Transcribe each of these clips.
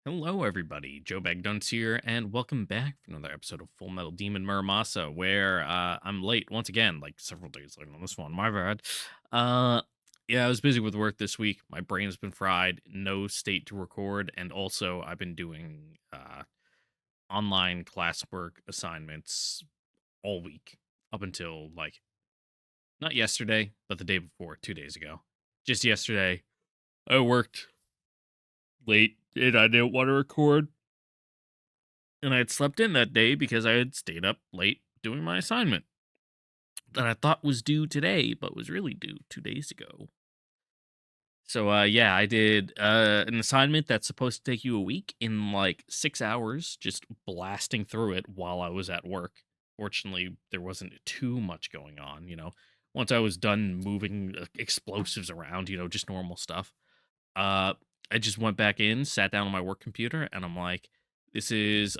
Hello, everybody. Joe Bagdunce here, and welcome back for another episode of Full Metal Demon Muramasa, where I'm late once again, like several days late on this one. My bad. Uh, yeah, I was busy with work this week. My brain has been fried. No state to record, and also I've been doing online classwork assignments all week up until like not yesterday, but the day before, 2 days ago. Just yesterday, I worked late and I didn't want to record. And I had slept in that day because I had stayed up late doing my assignment that I thought was due today, but was really due 2 days ago. So, yeah, I did an assignment that's supposed to take you a week in like 6 hours, just blasting through it while I was at work. Fortunately, there wasn't too much going on. Once I was done moving explosives around, just normal stuff. Uh, I just went back in, sat down on my work computer, and I'm like, this is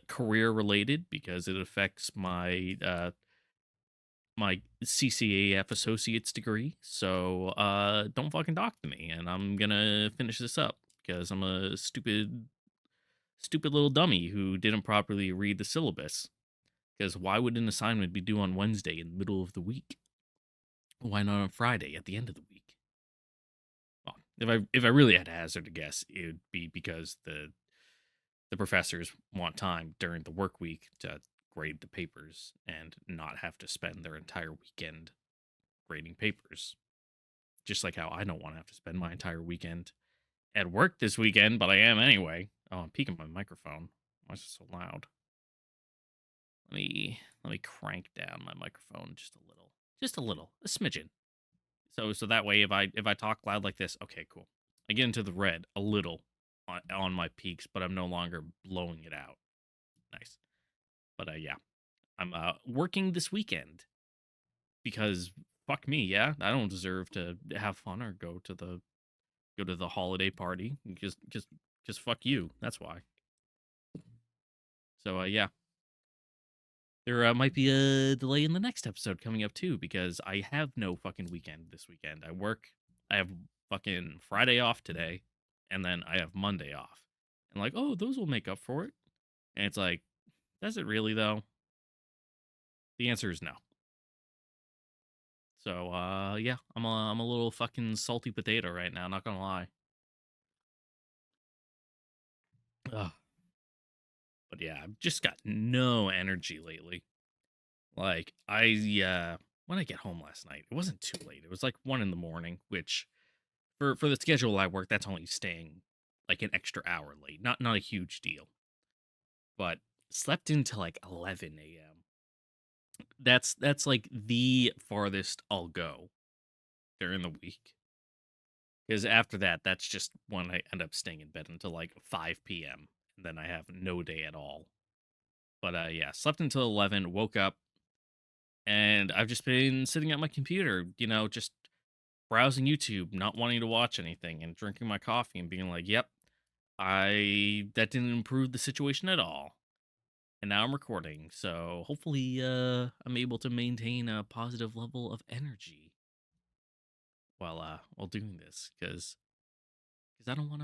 career related because it affects my CCAF associate's degree. So don't fucking talk to me, and I'm gonna finish this up because I'm a stupid little dummy who didn't properly read the syllabus. Because why would an assignment be due on Wednesday in the middle of the week? Why not on Friday at the end of the week? Well, if I really had to hazard a guess, it would be because the professors want time during the work week to grade the papers and not have to spend their entire weekend grading papers. Just like how I don't want to have to spend my entire weekend at work this weekend, but I am anyway. Oh, I'm peeking my microphone. Why is it so loud? Let me crank down my microphone just a little. Just a little. A smidgen. So that way if I talk loud like this, okay, cool. I get into the red a little on my peaks, but I'm no longer blowing it out. Nice. But yeah, I'm working this weekend because fuck me, yeah, I don't deserve to have fun or go to the holiday party. Just fuck you. That's why. So yeah, there might be a delay in the next episode coming up too because I have no fucking weekend this weekend. I work. I have fucking Friday off today, and then I have Monday off. And like, oh, those will make up for it. And it's like, does it really though? The answer is no. So yeah, I'm a little fucking salty potato right now, not gonna lie. Ugh. But yeah, I've just got no energy lately. Like when I get home last night, it wasn't too late. It was like 1 in the morning, which for the schedule I work, that's only staying like an extra hour late. Not a huge deal. But slept into like 11 a.m. That's like the farthest I'll go during the week. Because after that, that's just when I end up staying in bed until like 5 p.m. And then I have no day at all. But yeah, slept until 11, woke up, and I've just been sitting at my computer, just browsing YouTube, not wanting to watch anything, and drinking my coffee and being like, yep, I that didn't improve the situation at all. And now I'm recording, so hopefully I'm able to maintain a positive level of energy while doing this, because I don't want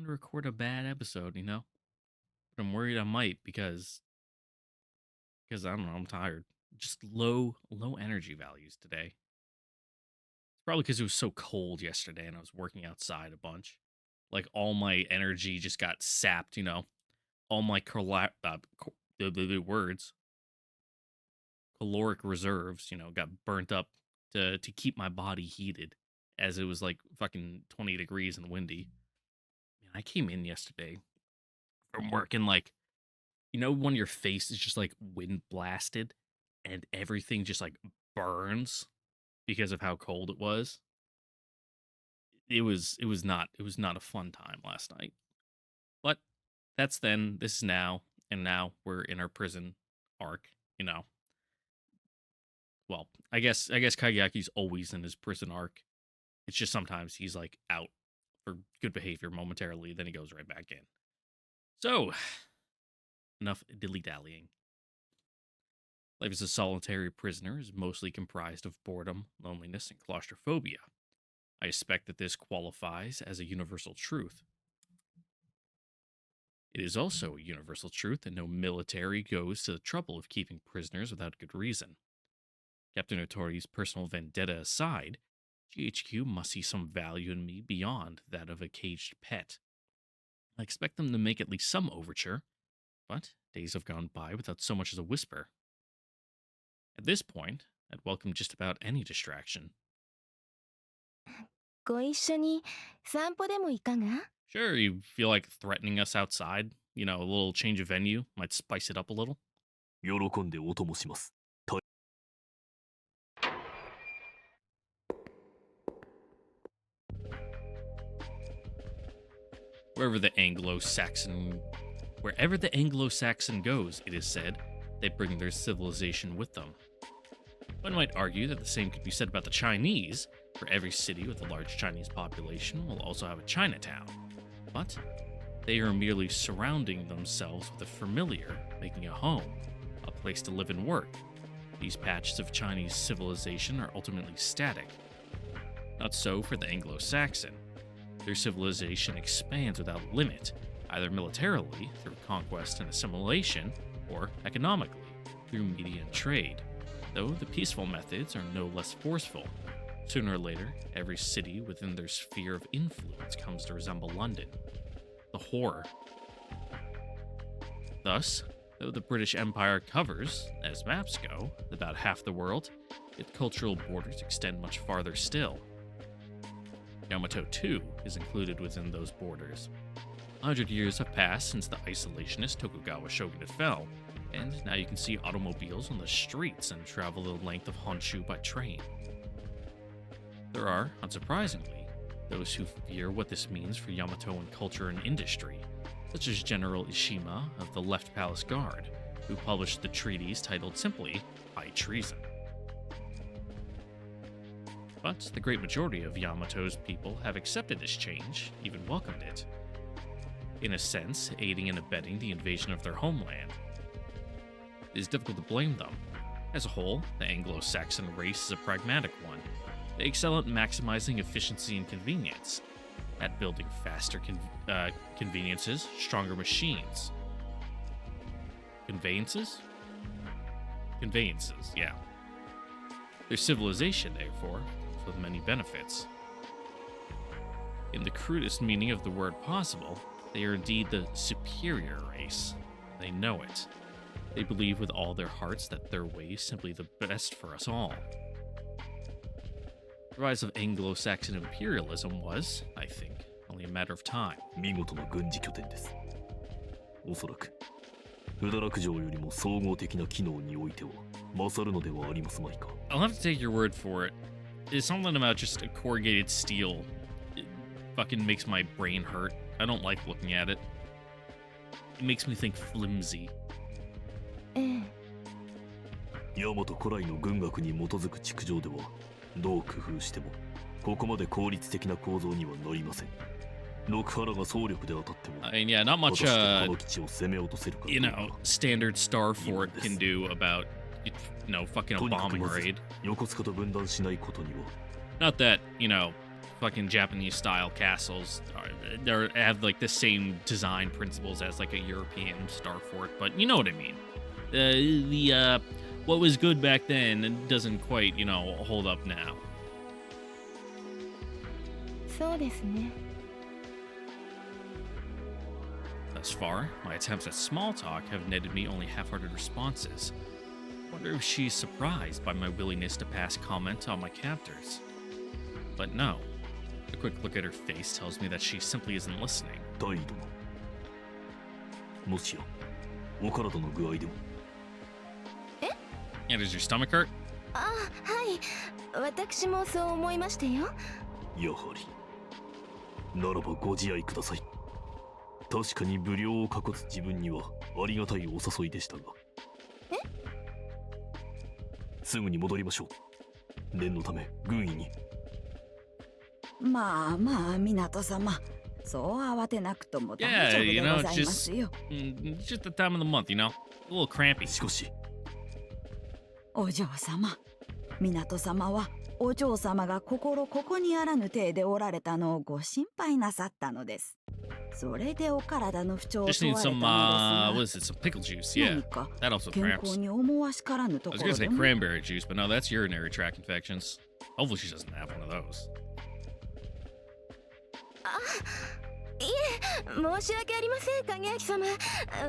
to record a bad episode. But I'm worried I might because I don't know, I'm tired. Just low energy values today. It's probably because it was so cold yesterday and I was working outside a bunch. Like all my energy just got sapped. All my the words caloric reserves, got burnt up to keep my body heated as it was like fucking 20 degrees and windy. Man, I came in yesterday from work and like when your face is just like wind blasted and everything just like burns because of how cold it was. It was not a fun time last night. But that's then, this is now, and now we're in our prison arc, you know. Well, I guess Kageyaki's always in his prison arc. It's just sometimes he's like out for good behavior momentarily, then he goes right back in. So, enough dilly dallying. Life as a solitary prisoner is mostly comprised of boredom, loneliness, and claustrophobia. I suspect that this qualifies as a universal truth. It is also a universal truth that no military goes to the trouble of keeping prisoners without good reason. Captain Otori's personal vendetta aside, GHQ must see some value in me beyond that of a caged pet. I expect them to make at least some overture, but days have gone by without so much as a whisper. At this point, I'd welcome just about any distraction. ご一緒に散歩でもいかが？ Sure, you feel like threatening us outside? You know, a little change of venue might spice it up a little. 喜んでお供します。Wherever the Anglo-Saxon goes, it is said, they bring their civilization with them. One might argue that the same could be said about the Chinese, for every city with a large Chinese population will also have a Chinatown. But they are merely surrounding themselves with a familiar, making a home, a place to live and work. These patches of Chinese civilization are ultimately static. Not so for the Anglo-Saxon. Their civilization expands without limit, either militarily, through conquest and assimilation, or economically, through media and trade, though the peaceful methods are no less forceful. Sooner or later, every city within their sphere of influence comes to resemble London. The horror. Thus, though the British Empire covers, as maps go, about half the world, its cultural borders extend much farther still. Yamato, too, is included within those borders. 100 years have passed since the isolationist Tokugawa shogunate fell, and now you can see automobiles on the streets and travel the length of Honshu by train. There are, unsurprisingly, those who fear what this means for Yamatoan culture and industry, such as General Ishima of the Left Palace Guard, who published the treatise titled simply High Treason. But the great majority of Yamato's people have accepted this change, even welcomed it, in a sense aiding and abetting the invasion of their homeland. It is difficult to blame them. As a whole, the Anglo-Saxon race is a pragmatic one. They excel at maximizing efficiency and convenience, at building faster conveniences, stronger machines. Conveyances? Conveyances, yeah. Their civilization, therefore, comes with many benefits. In the crudest meaning of the word possible, they are indeed the superior race. They know it. They believe with all their hearts that their way is simply the best for us all. The rise of Anglo-Saxon imperialism was, I think, only a matter of time. 見事な軍事拠点です。おそらく、不堕落城よりも総合的な機能においては勝るのではありますまいか。I'll have to take your word for it. It's something about just a corrugated steel. It fucking makes my brain hurt. I don't like looking at it. It makes me think flimsy. ええ。大和古来の軍学に基づく築城では、どう工夫してもここまで効率的な構造にはなりません。六原が総力で当たっても、I mean, yeah, not 果 much, たしてこの基地を攻め落とせるかどう you か。 know, standard star fort can do about, you know, fucking a とにかく bombing まず raid. 横須賀と分断しないことには。 Not that, you know, fucking Japanese style castles have like the same design principles as like a European star fort, but you know what I mean. What was good back then doesn't quite, you know, hold up now. そうですね。 Thus far, my attempts at small talk have netted me only half-hearted responses. Wonder if she's surprised by my willingness to pass comment on my captors. But no. A quick look at her face tells me that she simply isn't listening. 大殿。もしや、お体の具合でも。 Yeah, does your stomach hurt? あ、はい。私もそう思いましたよ。やはり。ならばご自愛ください。確かに無料を囲つ自分にはありがたいお誘いでしたが。え？すぐに戻りましょう。念のため軍医に。まあまあ、港様。そう慌てなくとも大 Yeah, 丈夫 you で know, ございますよ。just the time of the month, you know? A little crampy. しかし。お嬢様。港様はお嬢様が心ここにあらぬ体でおられたのをご心配なさったのです。それでお体の不調を Just 問 need われた some, の what です is it? Some pickle juice. が、 Yeah, 何か that also 健 cramps. 康に思わしからぬと I こ was ろ gonna で say も cranberry juice, but no, that's urinary tract infections. Hopefully she doesn't have one of those. いえ、申し訳ありません、影明様。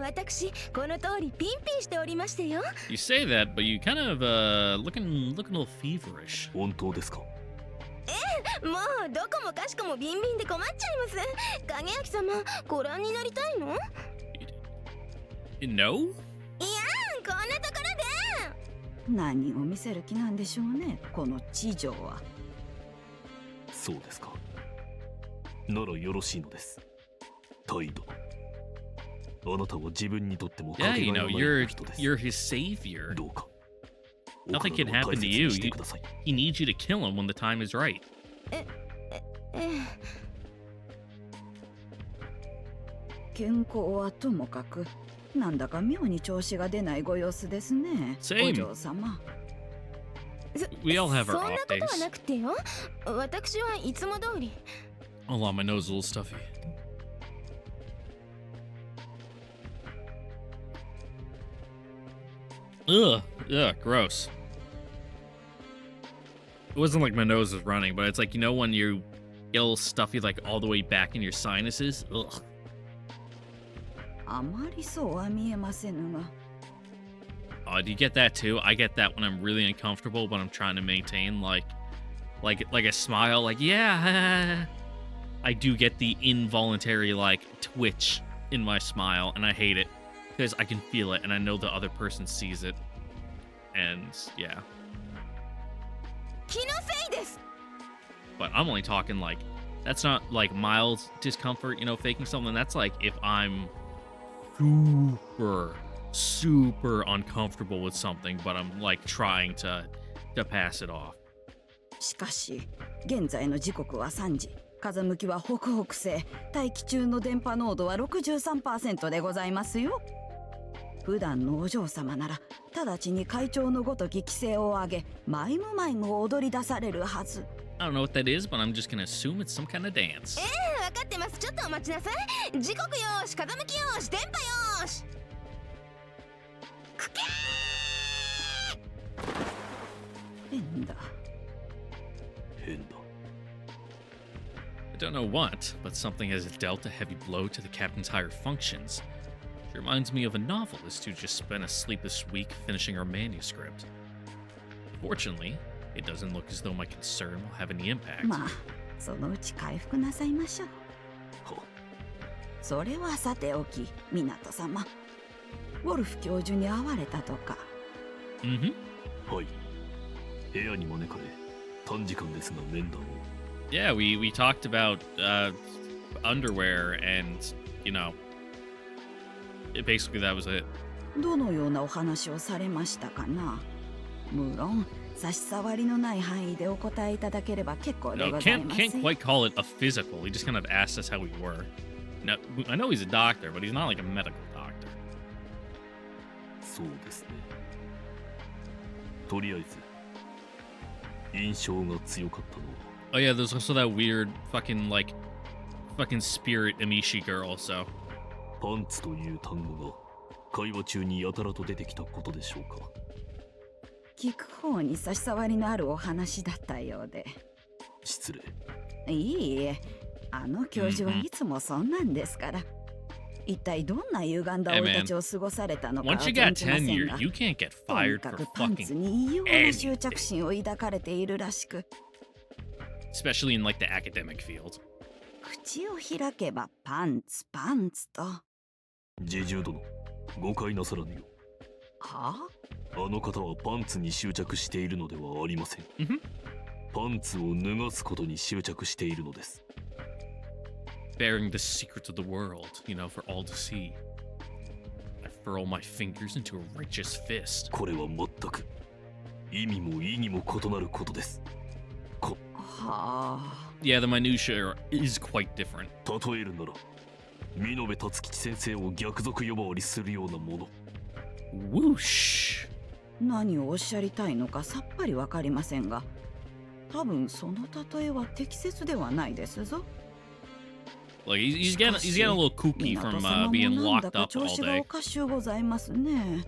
私、この通りピンピンしておりましてよ。You say that, but you kind of looking a little feverish. 本当ですか？もうどこもかしこもビンビンで困っちゃいます。影明様、ご覧になりたいの？ No? いやん、こんなところで。何を見せる気なんでしょうね、この知女は。そうですか。ならよろしいのです。タイ殿。あなたは自分にとってもか Yeah, け you がえ know, のない人です。 you're his savior. どうか。 Nothing can お体を happen 大 to 切 you. にしてください。 He needs you to kill him when the time is right. え健康はともかく、なんだか妙に調子が出ないご様子ですね。 Same. お嬢様。We all have our そんな off ことは days. なくてよ。私はいつも通り。 Hold on, my nose is a little stuffy. Ugh, gross. It wasn't like my nose was running, but it's like, you know, when you get a little stuffy, like all the way back in your sinuses? Ugh. あまりそうは見えませぬが。Do you get that too? I get that when I'm really uncomfortable, but I'm trying to maintain like a smile, like, yeah. I do get the involuntary like twitch in my smile, and I hate it because I can feel it and I know the other person sees it. And yeah. 気のせいです。 But I'm only talking like that's not like mild discomfort, you know, faking something. That's like if I'm super uncomfortable with something, but I'm like trying to pass it off. しかし、現在の時刻は3時。風向きは北北西。大気中の電波濃度は 63% でございますよ。普段のお嬢様なら、直ちに会長のごとき規制を上げ、マイムマイムを踊り出されるはず。I don't know what that is, but I'm just gonna assume it's some kind of dance. 分かってます。ちょっとお待ちなさい。時刻よーし、風向きよーし、電波よーし。くけ変だ。変だ。I don't know what, but something has dealt a heavy blow to the captain's higher functions. She reminds me of a novelist who just spent a sleepless week finishing her manuscript. Fortunately, it doesn't look as though my concern will have any impact. まあ、そのうち回復なさいましょう。は、それはさておき、港様。ウォルフ教授に会われたとか。Mm-hmm. はい。部屋に招かれ、短時間ですが面談を。Yeah, we talked about underwear and, you know, basically that was it. どのようなお話をされましたかな。無論、差し障りのない範囲でお答えいただければ結構で No, ござい can't ます。 can't quite call it a physical. He just kind of asked us how we were. Now, I know he's a doctor, but he's not like a medical doctor. そうですね。とりあえず、印象が強かったのは、Oh yeah, there's also that weird fucking spirit Amishi girl also. パンツという単語が会話中にやたらと出てきたことでしょうか。聞く方に差し障りのあるお話だったようで。失礼。いいえ、あの教授はいつもそんなんですから。一体どんな歪んだ生い立ちを過ごされたのかは Once you 存 got じません tenure, が、 you can't get とに fired か for くパンツ fucking に異様な執着心を抱かれているらしく、 especially in like the academic field. 口を開けばパンツパンツと。は侍従殿、誤解なさらぬよ。あ？あの方はパンツに執着しているのではありません。Mhm. パンツを脱がすことに執着しているのです。Bearing the secrets of the world, you know, for all to see. I furrow my fingers into a righteous fist. これは全く意味も意義も異なることです。はあ。Yeah, the minutia is quite different. 例えるなら、見延達吉先生を逆賊呼ばわりするようなもの。Whoosh. 何をおっしゃりたいのかさっぱりわかりませんが、多分その例えは適切ではないですぞ。Like he's getting a little kooky 港 from 様も being なんだ locked か up 調 all 子が day. おかしゅうございますね。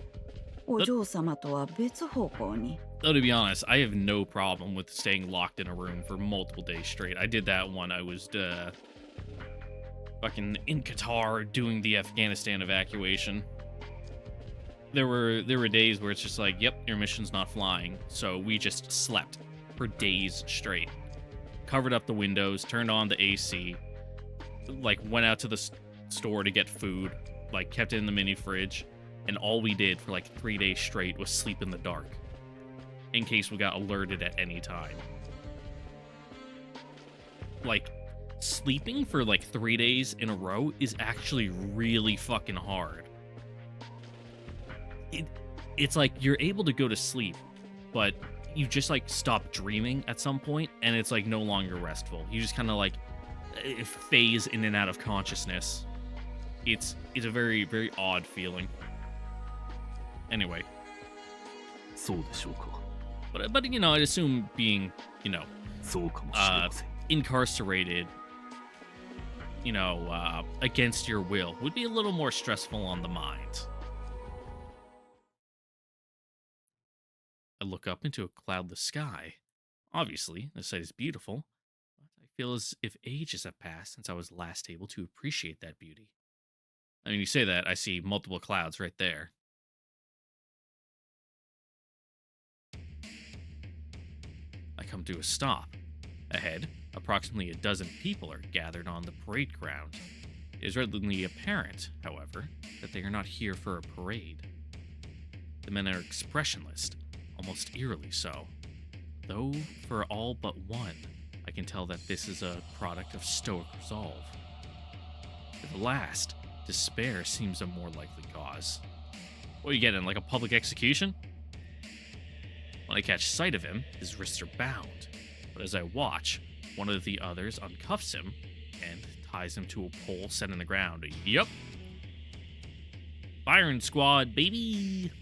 お嬢様とは別方向に。 Though to be honest, I have no problem with staying locked in a room for multiple days straight. I did that when I was fucking in Qatar doing the Afghanistan evacuation. There were days where it's just like, yep, your mission's not flying. So we just slept for days straight. Covered up the windows, turned on the AC, like went out to the store to get food, like kept it in the mini fridge, and all we did for like 3 days straight was sleep in the dark in case we got alerted at any time. Like, sleeping for like 3 days in a row is actually really fucking hard. It's like you're able to go to sleep, but you just like stop dreaming at some point, and it's like no longer restful. You just kind of like phase in and out of consciousness. It's a very, very odd feeling. Anyway. そうでしょうか。 But you know, I'd assume being, you know, そうかもしれません。 incarcerated, you know, against your will would be a little more stressful on the mind. I look up into a cloudless sky. Obviously, the sight is beautiful, but I feel as if ages have passed since I was last able to appreciate that beauty. I mean, you say that, I see multiple clouds right there. I come to a stop. Ahead, approximately a dozen people are gathered on the parade ground. It is readily apparent, however, that they are not here for a parade. The men are expressionless, almost eerily so. Though, for all but one, I can tell that this is a product of stoic resolve. For the last, despair seems a more likely cause. What are you getting, like a public execution? When I catch sight of him, his wrists are bound, but as I watch, one of the others uncuffs him and ties him to a pole set in the ground. Yup. Firing squad, baby!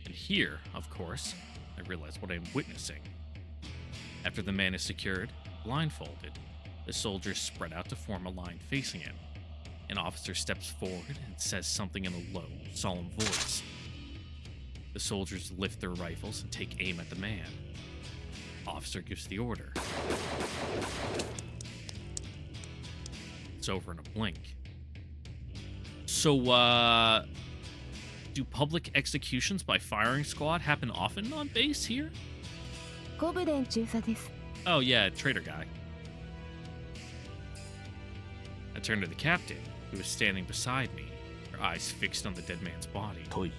And here, of course, I realize what I'm witnessing. After the man is secured, blindfolded, the soldiers spread out to form a line facing him. An officer steps forward and says something in a low, solemn voice. The soldiers lift their rifles and take aim at the man. Officer gives the order. It's over in a blink. So, do public executions by firing squad happen often on base here? コブデン中佐です。 Oh yeah, traitor guy. I turn to the captain, who is standing beside me, her eyes fixed on the dead man's body. はい。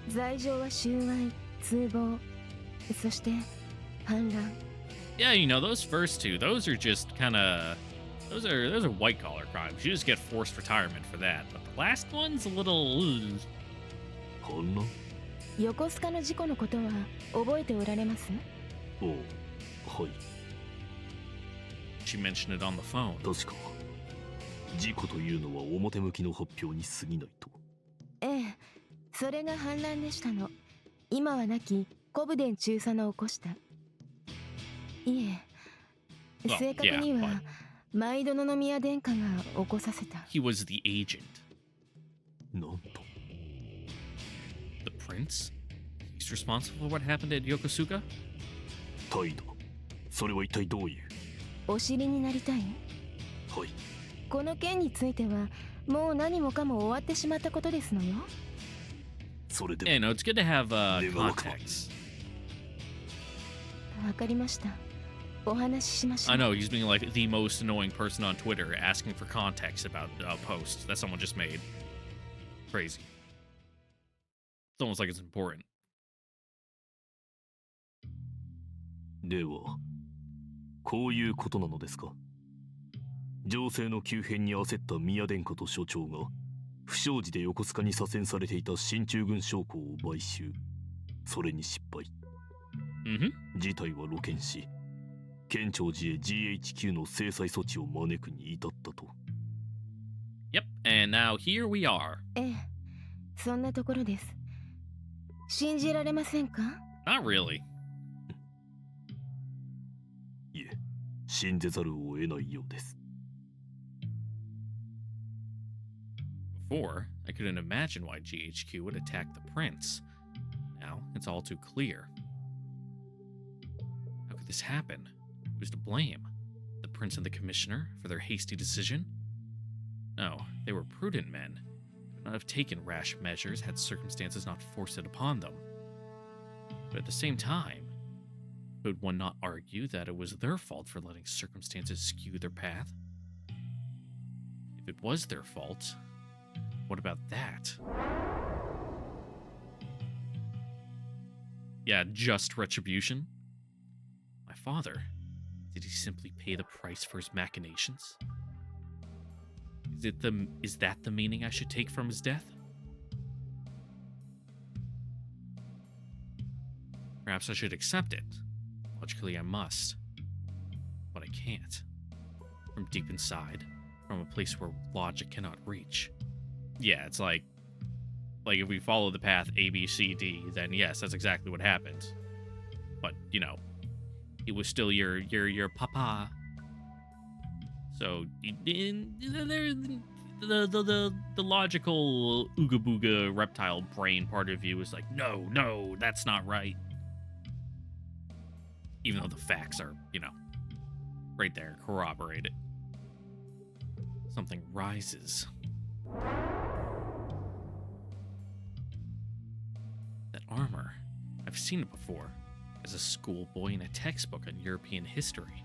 罪状は収賄、通謀、そして反乱。 Yeah, you know, those first two, those are just kind of... Those are white collar crimes. You just get forced retirement for that. But the last one's a little... 反乱？横須賀の事故のことは覚えておられます？おう、はい。 She mentioned it on the phone. 確か、事故というのは表向きの発表に過ぎないと。ええ、それが反乱でしたの。今は亡きコブデン中佐の起こした。いえ、正確には毎度の宮殿下が起こさせた。He was the agent. なんと。 The prince? He's responsible for what happened at Yokosuka? 態度。それは一体どういう？お知りになりたい？はい。この件についてはもう何もかも終わってしまったことですのよ。それで Yeah, no, it's good to have context. わかりました。お話ししましょう。 I know, he's being like the most annoying person on Twitter asking for context about a post that someone just made. Crazy. It's almost like it's important. では、こういうことなのですか？情勢の急変に焦った宮殿下と所長が不祥事で横須賀に左遷されていた進駐軍将校を買収。それに失敗。事態は露見し、県庁寺へ GHQ の制裁措置を招くに至ったと。Yep, and now here we are. ええ、そんなところです。信じられませんか？ Not really. いえ、信ぜざるを得ないようです。 Before, I couldn't imagine why GHQ would attack the prince. Now, it's all too clear. How could this happen? Who's to blame? The prince and the commissioner for their hasty decision? No, they were prudent men. They would not have taken rash measures had circumstances not forced it upon them. But at the same time, could one not argue that it was their fault for letting circumstances skew their path? If it was their fault, what about that? Yeah, just retribution? My father, did he simply pay the price for his machinations? Is that the meaning I should take from his death? Perhaps I should accept it. Logically, I must. But I can't. From deep inside, from a place where logic cannot reach. Yeah, it's like if we follow the path A, B, C, D, then yes, that's exactly what happened. But, you know, it was still your papa. So, the logical ooga booga reptile brain part of you is like, no, that's not right. Even though the facts are, you know, right there, corroborated. Something rises. That armor. I've seen it before, as a schoolboy in a textbook on European history.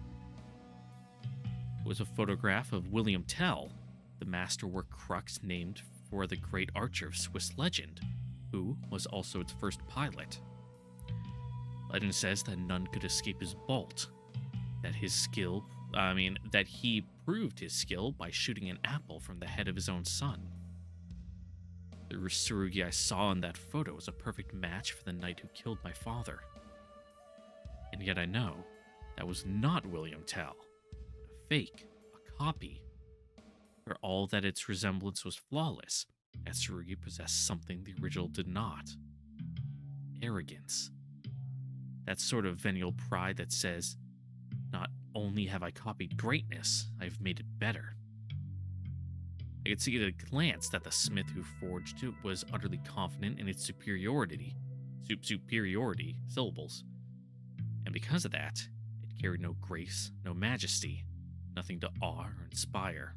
It was a photograph of William Tell, the masterwork crux named for the great archer of Swiss legend, who was also its first pilot. Legend says that none could escape his bolt, that he proved his skill by shooting an apple from the head of his own son. The Tsurugi I saw in that photo was a perfect match for the knight who killed my father. And yet I know that was not William Tell, but a fake, a copy. For all that its resemblance was flawless, that Tsurugi possessed something the original did not. Arrogance. That sort of venial pride that says, not only have I copied greatness, I have made it better. I could see at a glance that the smith who forged it was utterly confident in its superiority, syllables. And because of that, it carried no grace, no majesty, nothing to awe or inspire.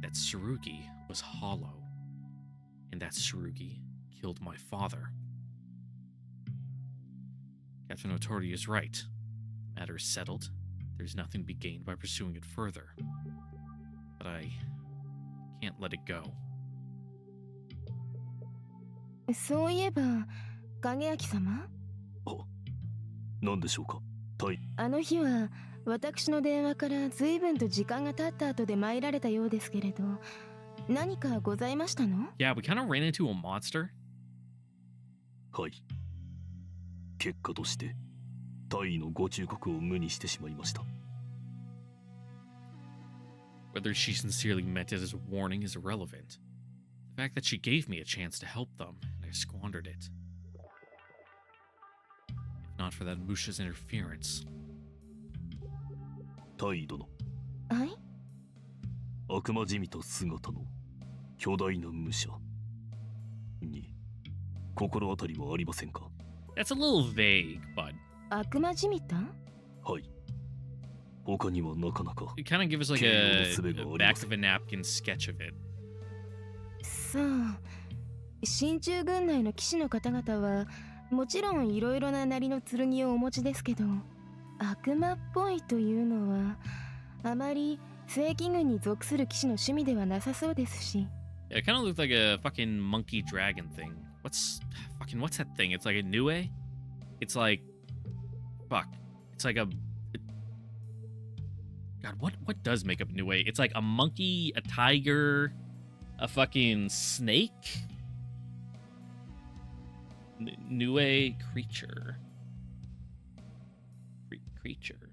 That Tsurugi was hollow, and that Tsurugi killed my father. Captain Otori is right. The matter is settled. There's nothing to be gained by pursuing it further. But I can't let it go. そういえば、影明様？何でしょうか？あの日は私の電話から随分と時間が経った後で参られたようですけれど、何かございましたの？ Yeah, we kind of ran into a monster. はい。結果として大尉のご忠告を無にしてしまいました。 Whether she sincerely meant it as a warning is irrelevant. The fact that she gave me a chance to help them, and I squandered it. If not for that Musha's interference. 大尉殿。はい？悪魔じみた姿の巨大な武者に心当たりはありませんか？ That's a little vague, but 悪魔じみた？はい。他にはなかなか it kind of gives us like a back of a napkin sketch of it. さあ、進駐軍内の騎士の方々はもちろんいろいろななりの剣をお持ちですけど、悪魔っぽいというのはあまり正規軍に属する騎士の趣味ではなさそうですし。Yeah, it kind of looked like a fucking monkey dragon thing. What's that thing? It's like a Nue? It's like, fuck. It's like a, God, what does make up Nue? It's like a monkey, a tiger, a fucking snake? Nue creature. Creature.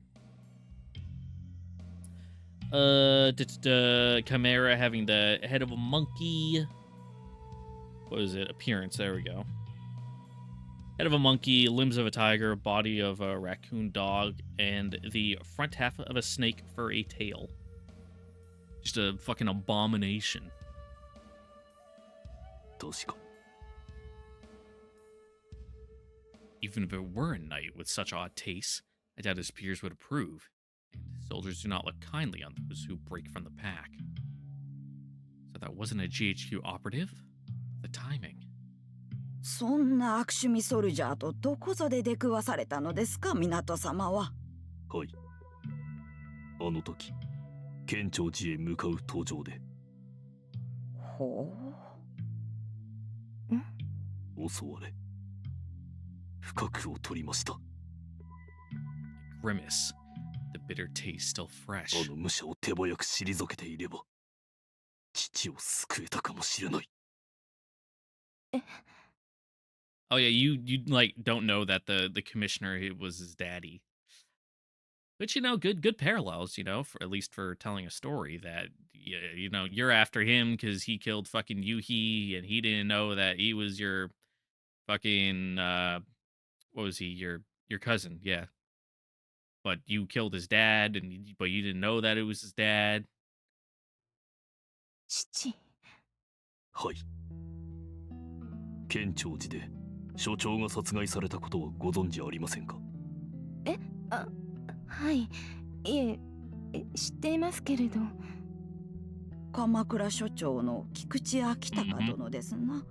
Chimera having the head of a monkey. What is it? Appearance. There we go. Head of a monkey, limbs of a tiger, body of a raccoon dog, and the front half of a snake for a tail. Just a fucking abomination. 確か Even if it were a knight with such odd tastes, I doubt his peers would approve, and soldiers do not look kindly on those who break from the pack. So that wasn't a GHQ operative? The timing. そんな悪趣味ソルジャーとどこぞで出くわされたのですか、港様は。はい。あの時、県庁寺へ向かう途上で。ほう。襲われ、深くを取りました。Grimace, the bitter taste still fresh. あの武者を手早く退けていれば、父を救えたかもしれない。Oh yeah, you like don't know that the commissioner was his daddy. But good parallels, for at least for telling a story that you're after him because he killed fucking Yuhi and he didn't know that he was your fucking what was he your cousin, yeah. But you killed his dad but you didn't know that it was his dad. 父。はい。県庁寺で所長が殺害されたことはご存知ありませんか？はい。いえ、知っていますけれど。鎌倉所長の菊池昭隆殿ですな。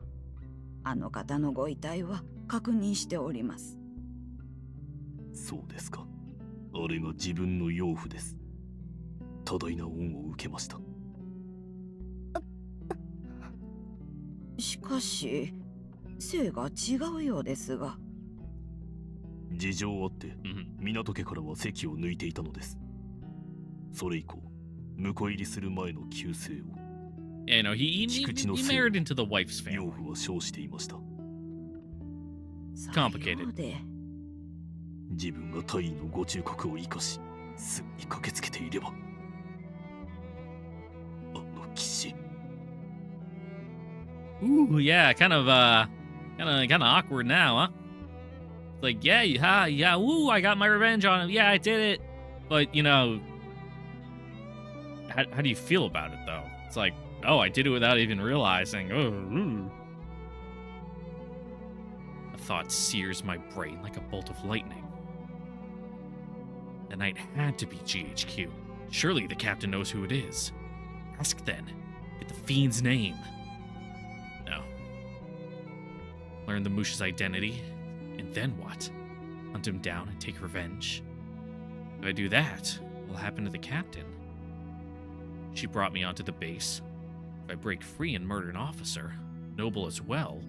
あの方のご遺体は確認しております。そうですか。あれが自分の養父です。多大な恩を受けました。しかし、姓が違うようですが。事情あって、港家からは籍を抜いていたのです。それ以降、婿入りする前の旧姓を。Yeah, no, he married into the wife's 養 family. 父は称していました。Complicated. 自分が大尉のご忠告を生かし、すぐに駆けつけていれば。あの騎士。Ooh, yeah, kind of awkward now, huh? Like, yeah, woo, I got my revenge on him. Yeah, I did it. But, how do you feel about it, though? It's like, oh, I did it without even realizing. Oh, a thought sears my brain like a bolt of lightning. The night had to be GHQ. Surely the captain knows who it is. Ask then. Get the fiend's name. No. Learn the Moosh's identity. And then what? Hunt him down and take revenge? If I do that, what will happen to the captain? She brought me onto the base. If I break free and murder an officer, noble as well,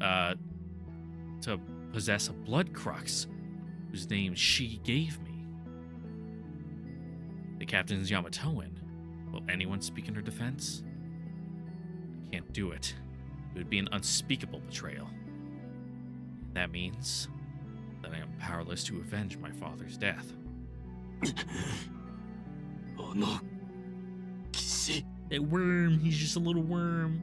to possess a blood crux, whose name she gave me. The captain's Yamatoan. Will anyone speak in her defense? I can't do it. It would be an unspeakable betrayal. That means that I am powerless to avenge my father's death. あの騎士。 That worm, he's just a little worm.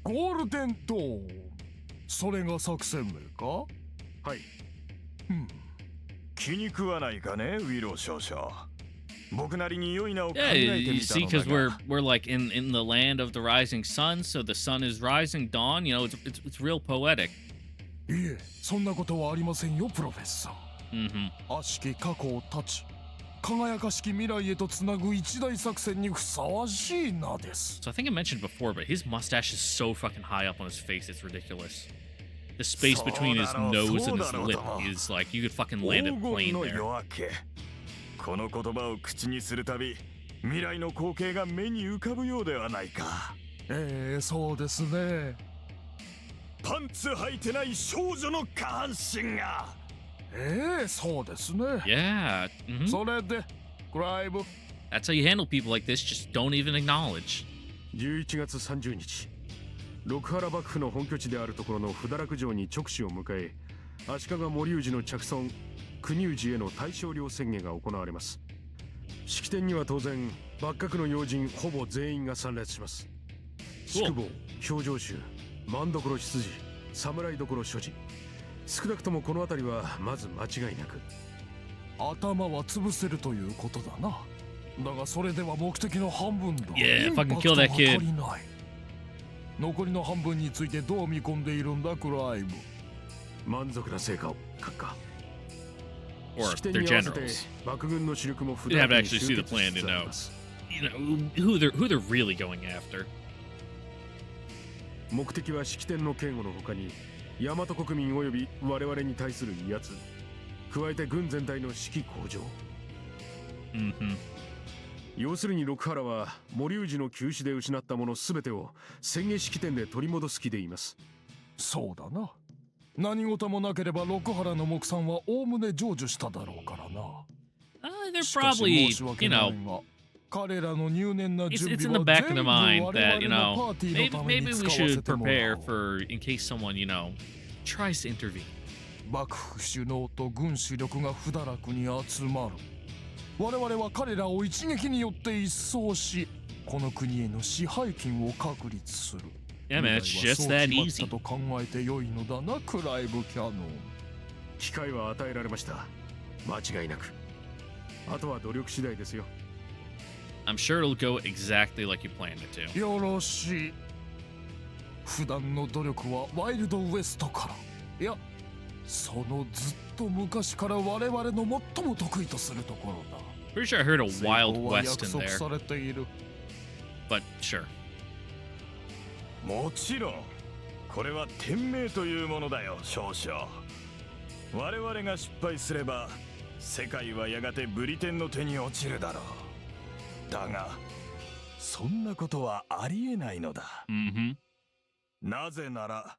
ゴールデンドーン。それが作戦名か？はい。気に食わないかね、ウィロー少々。僕なりに良い名を考え Yeah, て you みた see, のだ because が。we're like in the land of the rising sun, so the sun is rising, dawn. It's real poetic. いえ、そんなことはありませんよ、プロフェッサー。Mm-hmm. 悪しき過去を断ち、輝かしき未来へとつなぐ一大作戦にふさわしい名です。So I think I mentioned before, but his mustache is so fucking high up on his face, it's ridiculous. The space between his nose and his lip is like you could fucking land a plane there. この言葉を口にするたび、未来の光景が目に浮かぶようではないか。そうですね。パンツ履いてない少女の下半身が。そうですね。Yeah. Mm-hmm. それで、クライブ。That's how you handle people like this. Just don't even acknowledge. 11月30日、六原幕府の本拠地であるところの不堕落城に勅使を迎え、足利森氏の着尊、国氏への大勝領宣言が行われます。式典には当然幕閣の要人ほぼ全員が参列します。宿坊、評定衆、万所執事、侍所所持、少なくともこの辺りはまず間違いなく。頭は潰せるということだな。だがそれでは目的の半分だ。Yeah, インパ fucking ク kill トが that 足 kid. りない。残りの半分についてどう見込んでいるんだクライブ。満足な成果を閣下。 Or 式典 their に合わせて generals. 幕軍の主力も You have to に actually see 集 the 結 plan し to つつあり know, ます。who they're really going after. 目的は式典の警護の他に大和国民及び我々に対する威圧、加えて軍全体の士気向上。Mm-hmm. 要するに六原は森氏の急死で失ったものすべてを宣言式典で取り戻す気でいます。そうだな。何事もなければ六原の目算はおおむね成就しただろうからな。They're しかし probably, 申し訳 you ない know, が、彼らの入念な it's 準 in 備 the は back of 全 their 部 mind 我 that, you 々の know, パーティーのため maybe に we 使わせ should てもら prepare おう。 for in case someone, you know, tries to intervene. 幕府首脳と軍主力が不堕落に集まる。我々は彼らを一撃によって一掃し、この国への支配権を確立する。Yeah, man, it's 未来は just そう that 決まっ easy. たと考えてよいのだな、クライブキャノン。機会は与えられました。間違いなく。あとは努力次第ですよ。I'm sure it'll go exactly like you planned it to. よろしい。普段の努力はワイルドウエストから。いや、そのずっと昔から我々の最も得意とするところだ。Pretty sure I heard a 成 Wild 功は West 約 in 束 there, されている。 but sure. もちろんこれは天命というものだよ少々。我々が失敗すれば世界はやがてブリテンの手に落ちるだろう。だがそんなことはありえないのだ。 Mm-hmm. なぜなら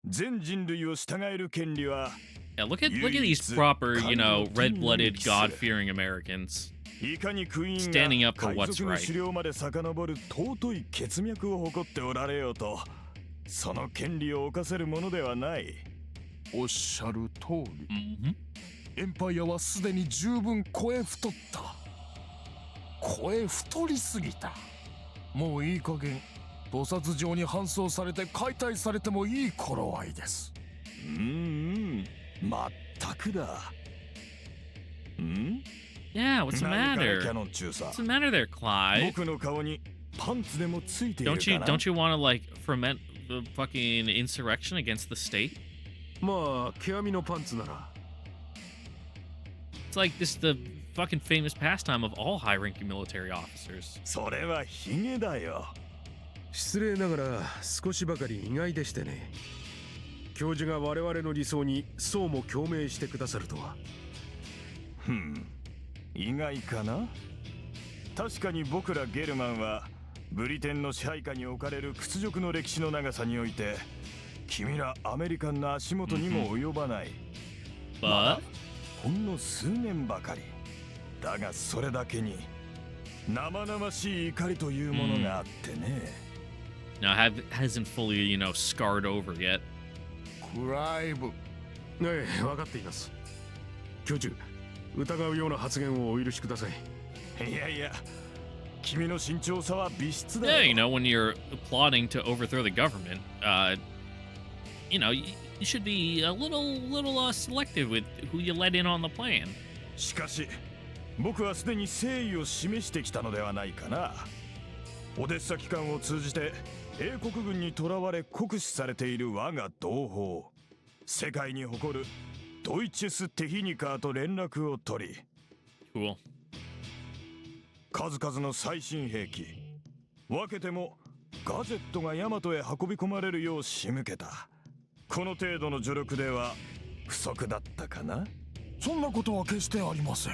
全人類を従える権利は Yeah, look at these proper, you know, red-blooded, God-fearing Americans いかにクイー standing ンが up for 海 what's 賊の right. 狩猟まで遡る尊い血脈を誇っておられようと、その権利を侵せるものではない。おっしゃる通り。 Mm-hmm. エンパイアはすでに十分超え太った。超え太りすぎた。もういい加減、屠殺場に搬送されて解体されてもいい頃合いです。まったくだ。Yeah, what's the 何からキャ matter? ノン中さ。 What's the matter there, Clyde? 僕の顔にパンツでもついている Don't か you な。 don't you want to like ferment the fucking insurrection against the state? まあ極みのパンツなら。 It's like this the fucking famous pastime of all high-ranking military officers. それはヒゲだよ。失礼ながら少しばかり意外でしてね。教授が我々の理想にそうも共鳴してくださるとは。意外かな。確かに僕らゲルマンはブリテンの支配下に置かれる屈辱の歴史の長さにおいて君らアメリカンの足元にも及ばない。 But ほんの数年ばかり。だがそれだけに生々しい怒りというものがあってね。now hasn't fully, you know, scarred over yet. クライブ。ええ、分かっています。教授、疑うような発言をお許しください。いやいや、君の慎重さは美質だ Yeah, よ。 you know, when you're plotting to overthrow the government, you know, you should be a little selective with who you let in on the plan. しかし僕はすでに誠意を示してきたのではないかな。オデッサ機関を通じて英国軍に囚われ酷使されている我が同胞、世界に誇るドイチェス・テヒニカーと連絡を取り、 Cool. 数々の最新兵器、分けてもガゼットがヤマトへ運び込まれるよう仕向けた。この程度の助力では不足だったかな。そんなことは決してありません。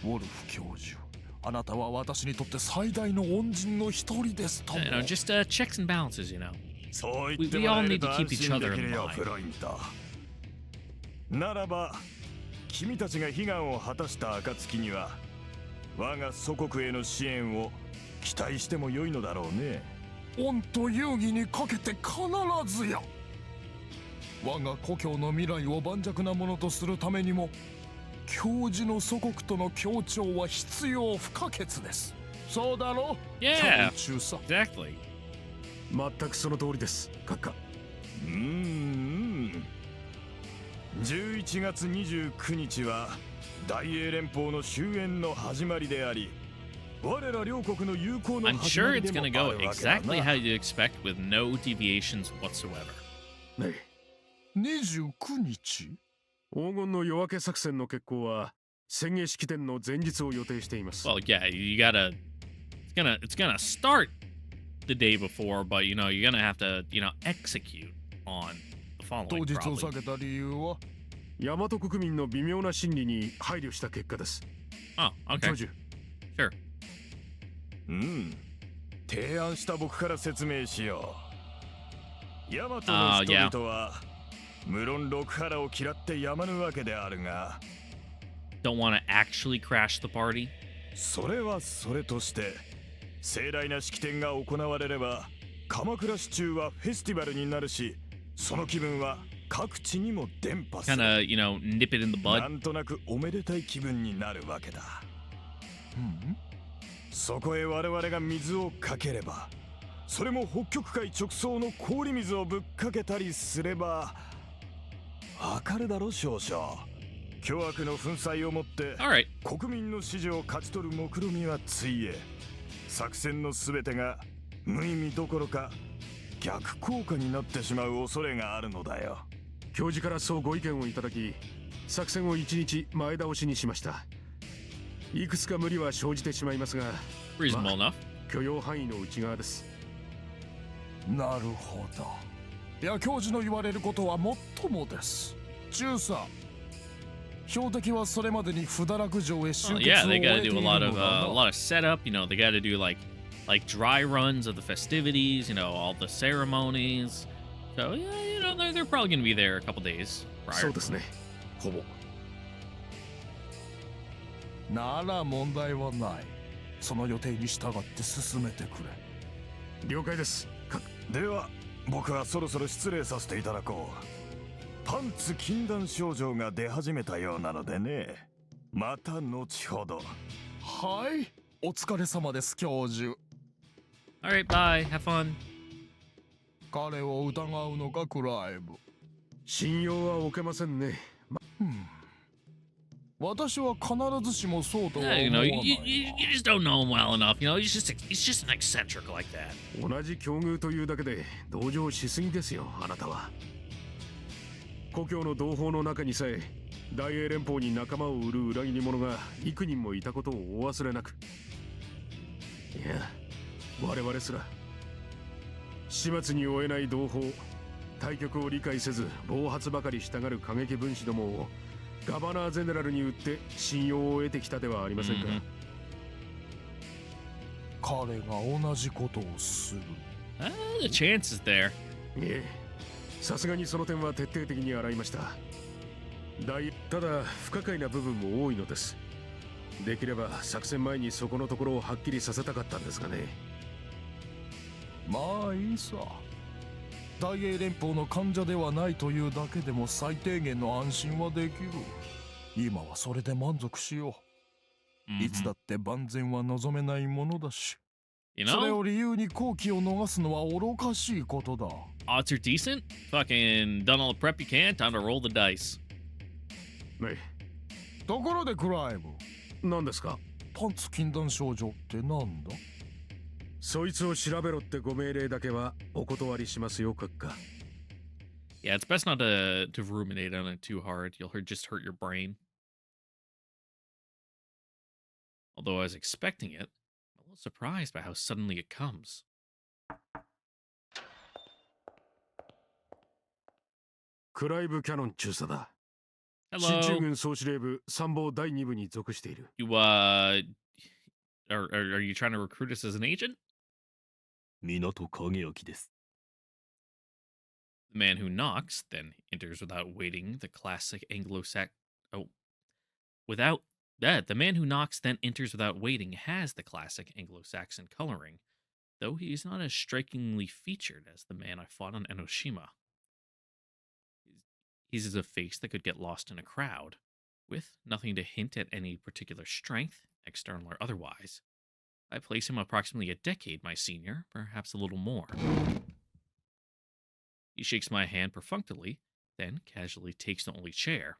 ウォルフ教授、あなたは私にとって最大の恩人の一人ですとも。You know, just checks and balances, you know. そう言って We も all らえ need る to と keep 安 each 心 other でき in るよ mind. フロイント。ならば君たちが悲願を果たした暁には我が祖国への支援を期待してもよいのだろうね。恩と友義にかけて必ずや。我が故郷の未来を盤石なものとするためにも教授の祖国との協調は必要不可欠です。そうだろう？ Yeah, 中佐。exactly. 全くその通りです、閣下。11月29日は大英連邦の終焉の始まりであり、我ら両国の友好の I'm 始ま sure り it's でも gonna あ go るわけだ exactly な。 how you'd expect with no deviations whatsoever. ね29日？黄金の夜明け作戦の決行は宣言式典の前日を予定しています。 Well, yeah, you gotta. It's gonna start the day before, but you know you're gonna have to execute on the 当 following. 日を Probably. 下げた理由は？大和国民の微妙な心理に配慮した結果です。 Oh, 教 okay, 授、 sure. 提案した僕から説明しよう。ヤマトあーの人々は無論六原を嫌ってやまぬわけであるが、 Don't want to actually crash the party. それはそれとして盛大な式典が行われれば鎌倉市中はフェスティバルになるし、その気分は各地にも伝播す Kind る。 of nip it in the な bud. んとなくおめでたい気分になるわけだ。そこへ我々が水をかければ、それも北極海直送の氷水をぶっかけたりすれば、わかるだろ少々。巨悪の粉砕をもって All right. 国民の支持を勝ち取る目論みはついえ、作戦のすべてが無意味どころか逆効果になってしまう恐れがあるのだよ。教授からそうご意見をいただき、作戦を1日前倒しにしました。いくつか無理は生じてしまいますが、 Reasonable enough. 許容範囲の内側です。なるほど。いや、教授の言われることはもっともです。中佐、標的はそれまでに不堕落城へ集 Well, 結 yeah, を they 終 got え to てい do る a の lot だ of な。 a lot of setup. They got to do like dry runs of the festivities. All the ceremonies. So yeah, they're probably gonna be there a couple days そ prior. うですね。ほぼ。なら問題はない。その予定に従って進めてくれ。了解です。では僕はそろそろ失礼させていただこう。パンツ禁断症状が出始めたようなのでね。また後ほど。はい、お疲れ様です教授。 All right, bye. Have fun. 彼を疑うのかクライブ。信用は置けませんね。私は必ずしもそうとは Yeah, 思わない you just don't know him well enough. He's just an eccentric like that. 同じ境遇というだけで同情しすぎですよ、あなたは。故郷の同胞の中にさえ大英連邦に仲間を売る裏切り者が幾人もいたことをお忘れなく。いや、我々すら始末に負えない同胞、対局を理解せず暴発ばかりしたがる過激分子どもをガバナーゼネラルに売って信用を得てきたではありませんか。彼が同じことをする。The chance is there. いえ、さすがにその点は徹底的に洗いました。ただ不可解な部分も多いのです。できれば作戦前にそこのところをはっきりさせたかったんですがね。まあいいさ。大英連邦の患者ではないというだけでも最低限の安心はできる。今はそれで満足しよう。いつだって万全は望めないものだし。You それ know, を理由に好機を逃すのは愚かしいことだ。 odds are decent. Fucking done all the prep you can. Time to roll the dice. ね、ところでクライブ、何ですか？パンツ禁断症状ってなんだ？そいつを調べろってご命令だけはお断りしますよ、閣下。Yeah, it's best not to ruminate on it too hard. You'll just hurt your brain. Although I was expecting it, I'm a little surprised by how suddenly it comes. クライブ・キャノン中佐だ。進駐 Hello. 軍総司令部参謀第2部に属している。You are you trying to recruit us as an agent? 港影明です。 The man who knocks then enters without waiting. The classic Anglo-Saxon. Oh, without that, the man who knocks then enters without waiting has the classic Anglo-Saxon coloring, though he is not as strikingly featured as the man I fought on Enoshima. His is a face that could get lost in a crowd, With nothing to hint at any particular strength, external or otherwise, I place him approximately a decade my senior, perhaps a little more. He shakes my hand perfunctorily, then casually takes the only chair.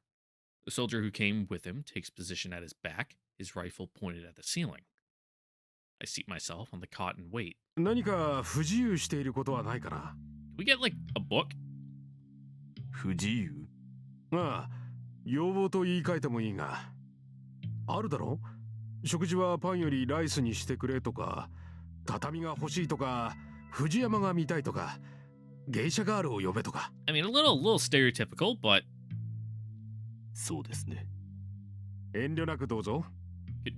The soldier who came with him takes position at his back, his rifle pointed at the ceiling. I seat myself on the cot and wait. 何か不自由していることはないかな？ Do we get, like, a book? 不自由？まあ、要望と言い換えてもいいが。あるだろ？食事はパンよりライスにしてくれとか、畳が欲しいとか、藤山が見たいとか、芸者ガールを呼べとか。I mean, a little stereotypical, but そうですね。遠慮なくどうぞ。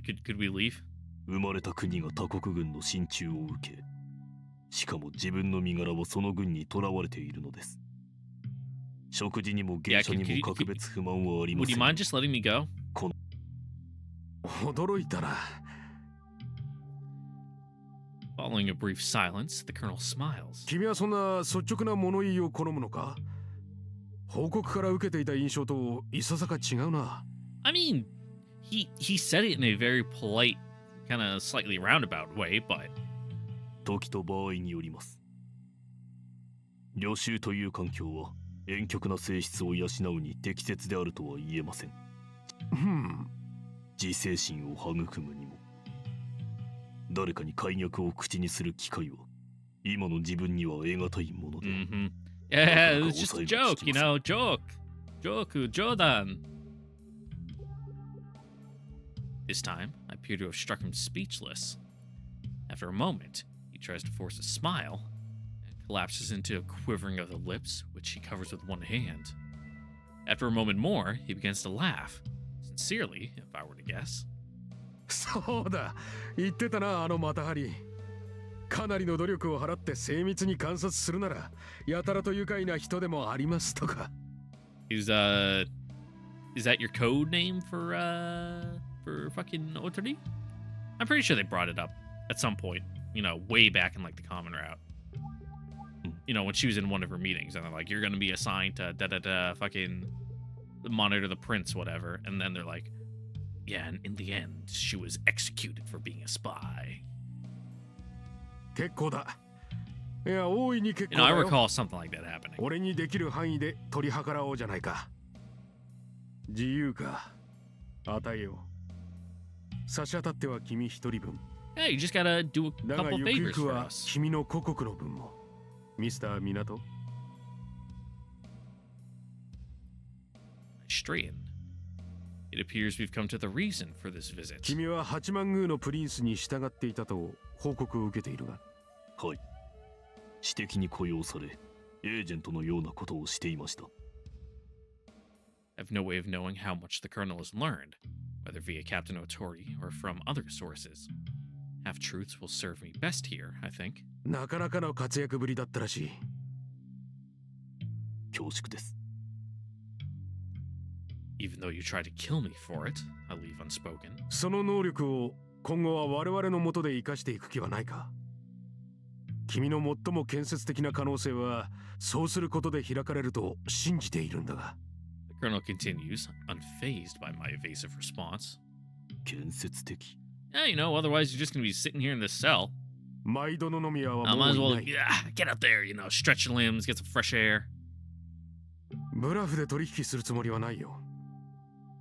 could we leave? 生まれた国が他国軍の進駐を受け、しかも自分の身柄はその軍に囚われているのです。食事にも芸者にも格別不満はありま Would せ you ん。 mind just letting me go? 驚いたな。Following a brief silence, the colonel smiles. 君はそんな率直な物言いを好むのか？報告から受けていた印象といささか違うな。I mean, he said it in a very polite, kind of slightly roundabout way, but 時と場合によります。旅衆という環境は婉曲な性質を養うに適切であるとは言えません。自制心を育むにも、誰かに快虐を口にする機会は今の自分には得難いもので。Yeah, it was just a joke, you know, joke. Jodan. This time, I appear to have struck him speechless. After a moment, he tries to force a smile and collapses into a quivering of the lips, which he covers with one hand. After a moment more, he begins to laugh. Sincerely, if I were to guess. そうだ、言ってたな、あのマタハリ。かなりの努力を払って精密に観察するなら、やたらと愉快な人でもありますとか。Is that your code name for fucking Otori? I'm pretty sure they brought it up at some point, you know, way back in like the common route. You know, when she was in one of her meetings and they're like, you're gonna be assigned to fucking monitor the prince, whatever. And then they're like, yeah, and in the end, she was executed for being a spy. 結構だ。いや、大いに結構 You know, だ I よ。 recall something like that happening. 俺にできる範囲で取り計らおうじゃないか。自由か。与えよう。差し当たっては君一人分。Yeah, you just gotta do a だが couple ゆくゆ favors く for は us. 君の故国の分も。ミスター港。I straighten. It appears we've come to the reason for this visit. 君は八幡宮のプリンスに従っていたと報告を受けているが。はい。私的に雇用され、エージェントのようなことをしていました。I have no way of knowing how much the colonel has learned, whether via Captain Otori or from other sources. Half-truths will serve me best here, I think. なかなかの活躍ぶりだったらしい。恐縮です。Even though you try to kill me for it, I leave unspoken. その能力を今後は我々の下で生かしていく気はないか？君の最も建設的な可能性はそうすることで開かれると信じているんだが。The colonel continues, unfazed by my evasive response. 建設的。Yeah, you know, otherwise you're just gonna be sitting here in this cell. マイドノ宮は I も might う as い well ない。get out there, you know, stretch your limbs, get some fresh air. ブラフで取引するつもりはないよ。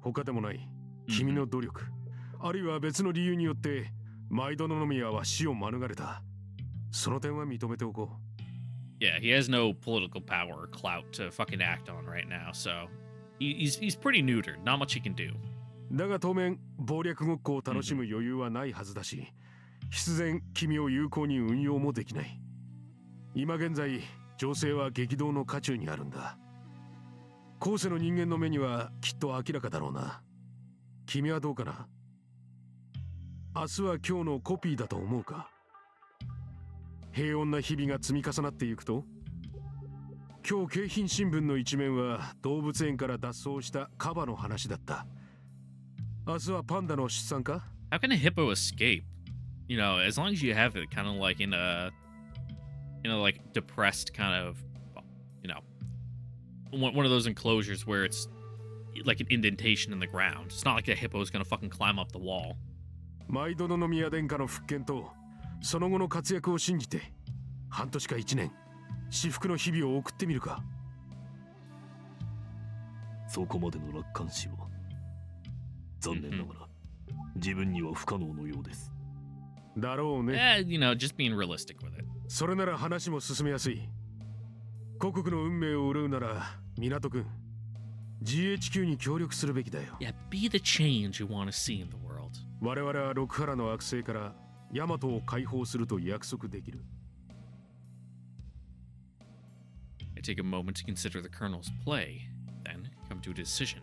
他でもない君の努力、あるいは別の理由によってマイドノ宮は死を免れた。その点は認めておこう。 Yeah, he has no political power or clout to fucking act on right now, so he's pretty neutered. Not much he can do. だが当面謀略ごっこを楽しむ余裕はないはずだし、必然君を有効に運用もできない。今現在情勢は激動の渦中にあるんだ。後世の人間の目にはきっと明らかだろうな。君はどうかな？明日は今日のコピーだと思うか？平穏な日々が積み重なっていくと、今日京浜新聞の一面は動物園から脱走したカバの話だった。明日はパンダの出産か？ How can a hippo escape? You know, as long as you have it kind of like in a, you know, like depressed kind of, you know, one of those enclosures where it's like an indentation in the ground. It's not like a hippo is gonna fucking climb up the wall. 毎度の宮殿下の復権とその後の活躍を信じて半年か1年至福の日々を送ってみるか。そこまでの楽観視は残念ながら自分には不可能のようです。だろうね。You know, just being realistic with it. それなら話も進めやすい。故国の運命を憂うなら港君 GHQ に協力するべきだよ。Yeah, be the change you want to see in the world. 我々は六原の悪性からヤマトを解放すると約束できる。I take a moment to consider the Colonel's play, then come to a decision.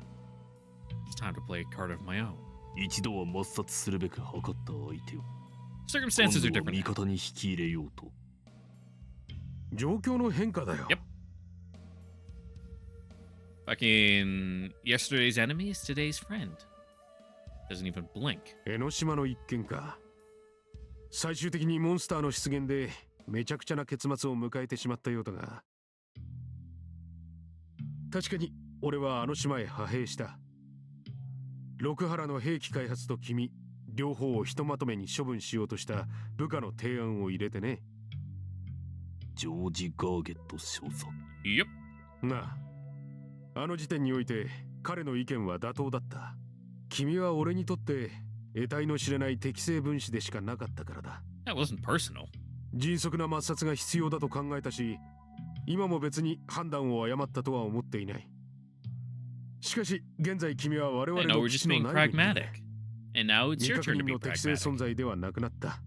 It's time to play a card of my own. 一度は抹殺するべく図った相手を Circumstances are 今度は different. 味方に引き入れようと。状況の変化だよ。Yep. Fucking yesterday's enemy is today's friend. Doesn't even blink. 江ノ島の一件か。最終的にモンスターの出現でめちゃくちゃな結末を迎えてしまったようだが、確かに俺はあの島へ派兵した。六原の兵器開発と君両方をひとまとめに処分しようとした部下の提案を入れてね。ジョージ・ガーゲット少佐。Yep. なあ、あの時点において彼の意見は妥当だった。君は俺にとって得体の知れない適正分子でしかなかったからだ。That wasn't personal. 迅速な抹殺が必要だと考えたし、今も別に判断を誤ったとは思っていない。しかし現在君は我々 I know の we're 基 just 地の being 内部にいる。 pragmatic. And now it's 未 your 確 turn to 認 be の適正 pragmatic. 存在ではなくなった。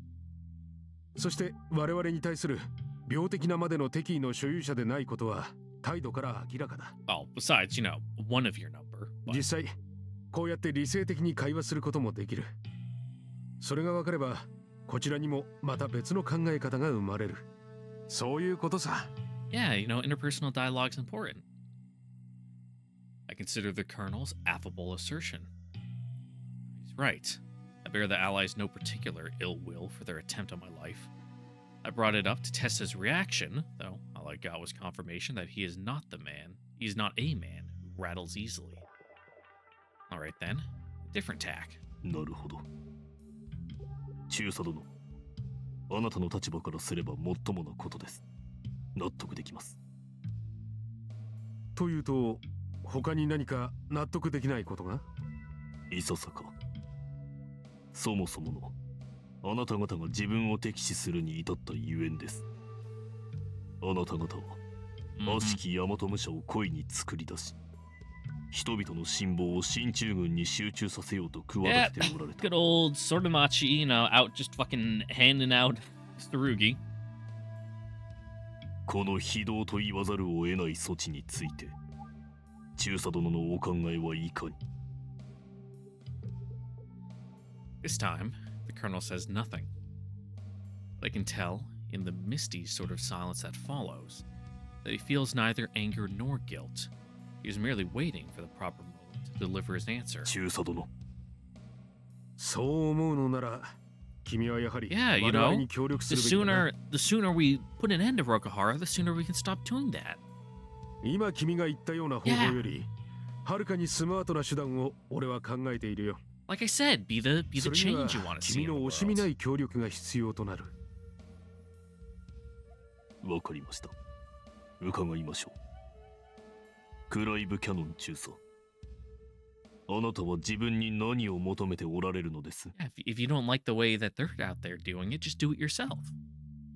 そして我々に対する病的なまでの敵意の所有者でないことは態度から明らかだ。Oh, besides, you know, one of your number. But 実際こうやって理性的に会話することもできる。それが分かればこちらにもまた別の考え方が生まれる。そういうことさ。 yeah, you know, interpersonal dialogue's important. I consider the Colonel's affable assertion. He's right. I bear the Allies no particular ill will for their attempt on my life. I brought it up to test his reaction, though all I got was confirmation that he is not the man. He's not a man who rattles easily. Alright then, different tack. なるほど。中佐殿、あなたの立場からすればもっともなことです。納得できます。というと他に何か納得できないことが？いささか。そもそものあなた方が自分を敵視するに至ったゆえんです。あなた方は悪しき大和武者を故意に作り出し、人々の信望を進駐軍に集中させようと企 Yeah, てておられた。 good old Sordomachi, you know, out just fucking handing out Tsurugi. この非道と言わざるを得ない措置について、中佐殿のお考えはいかに？ This time, the Colonel says nothing. But I can tell, in the misty sort of silence that follows, that he feels neither anger nor guilt. He is merely waiting for the proper moment to deliver his answer. 中佐殿、そう思うのなら君はやはり Yeah, you 我々 know, に協力す the るべきだな。 sooner we put an end to Rokuhara, the sooner we can stop doing that. 今君が言ったような方法よりはるかにスマートな手段を俺は考えているよ。 Like I said, be the それには change you want to see 君 in the の惜しみな world. い協力が必要となる。わかりました。伺いましょう。クライブ・キャノン中佐。あなたは自分に何を求めておられるのです？ Yeah, if you don't like the way that they're out there doing it, just do it yourself.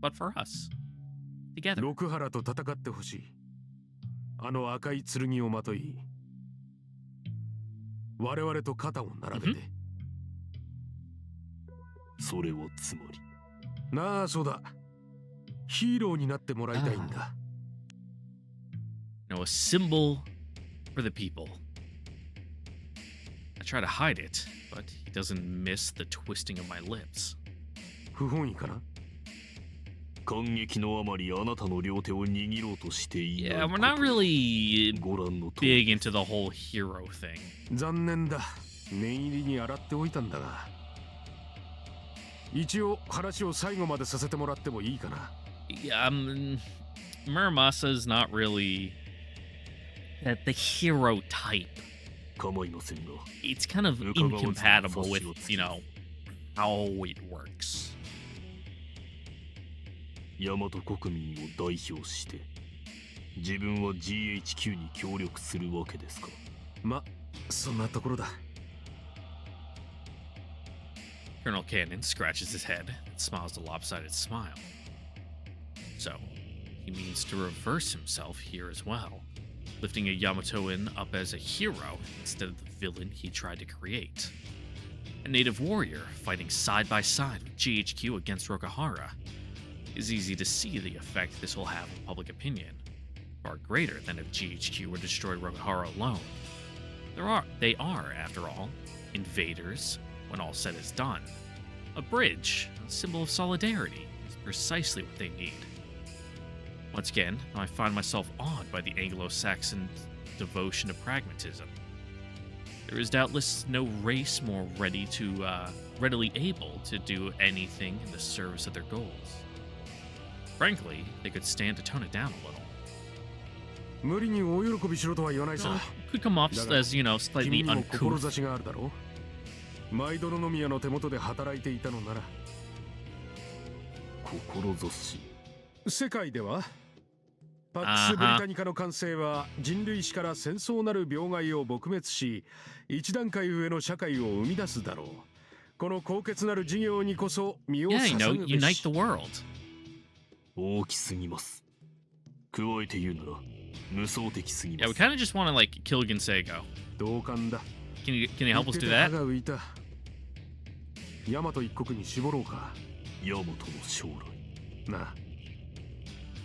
But for us, together. 六原と戦ってほしい。あの赤い剣をまとい、我々と肩を並べて。それはつまり。なあ、そうだ。ヒーローになってもらいたいんだ。You know, a symbol for the people. I try to hide it, but he doesn't miss the twisting of my lips. 不本意かな？感激のあまりあなたの両手を握ろうとしていない Yeah, こと we're not really ご覧の通り big into the whole hero thing. 残念だ。念入りに洗っておいたんだが。一応話を最後までさせてもらってもいいかな。Yeah, Muramasa is not really the hero type. 構いませんが、 it's kind of incompatible with, you know, how it works. 大和国民を代表して自分は GHQ に協力するわけですか。ま、そんなところだ。Colonel Cannon scratches his head and smiles a lopsided smile. So, he means to reverse himself here as well, lifting a Yamatoan up as a hero instead of the villain he tried to create. A native warrior fighting side by side with GHQ against Rokahara. It's easy to see the effect this will have on public opinion, far greater than if GHQ were to destroy Rokahara alone. They are, after all, invaders, when all said is done. A bridge, a symbol of solidarity, is precisely what they need. Once again, I find myself awed by the Anglo-Saxon devotion to pragmatism. There is doubtless no race more readily able to do anything in the service of their goals. Frankly, they could stand to tone it down a little. 無理にお喜びしろとは言わないさ。 Could come off as, you know, 君 slightly にも uncouth. 志があるだろう。マイドロノミアの手元で働いていたのなら。志。世界ではパックス・ブリタニカの完成は人類史から戦争なる病害を撲滅し、一段階上の社会を生み出すだろう。この高潔なる事業にこそ身を Yeah, you know, 捧ぐべ unite し。 the world. 大きすぎます。加えて言うなら無双的すぎ Yeah, ま we す。 kind of just want to, like, kill Ginsego. 同感だ。Can you help us do 歯 that? が浮いた。ヤマト一国に絞ろうか。大和の将来。なあ。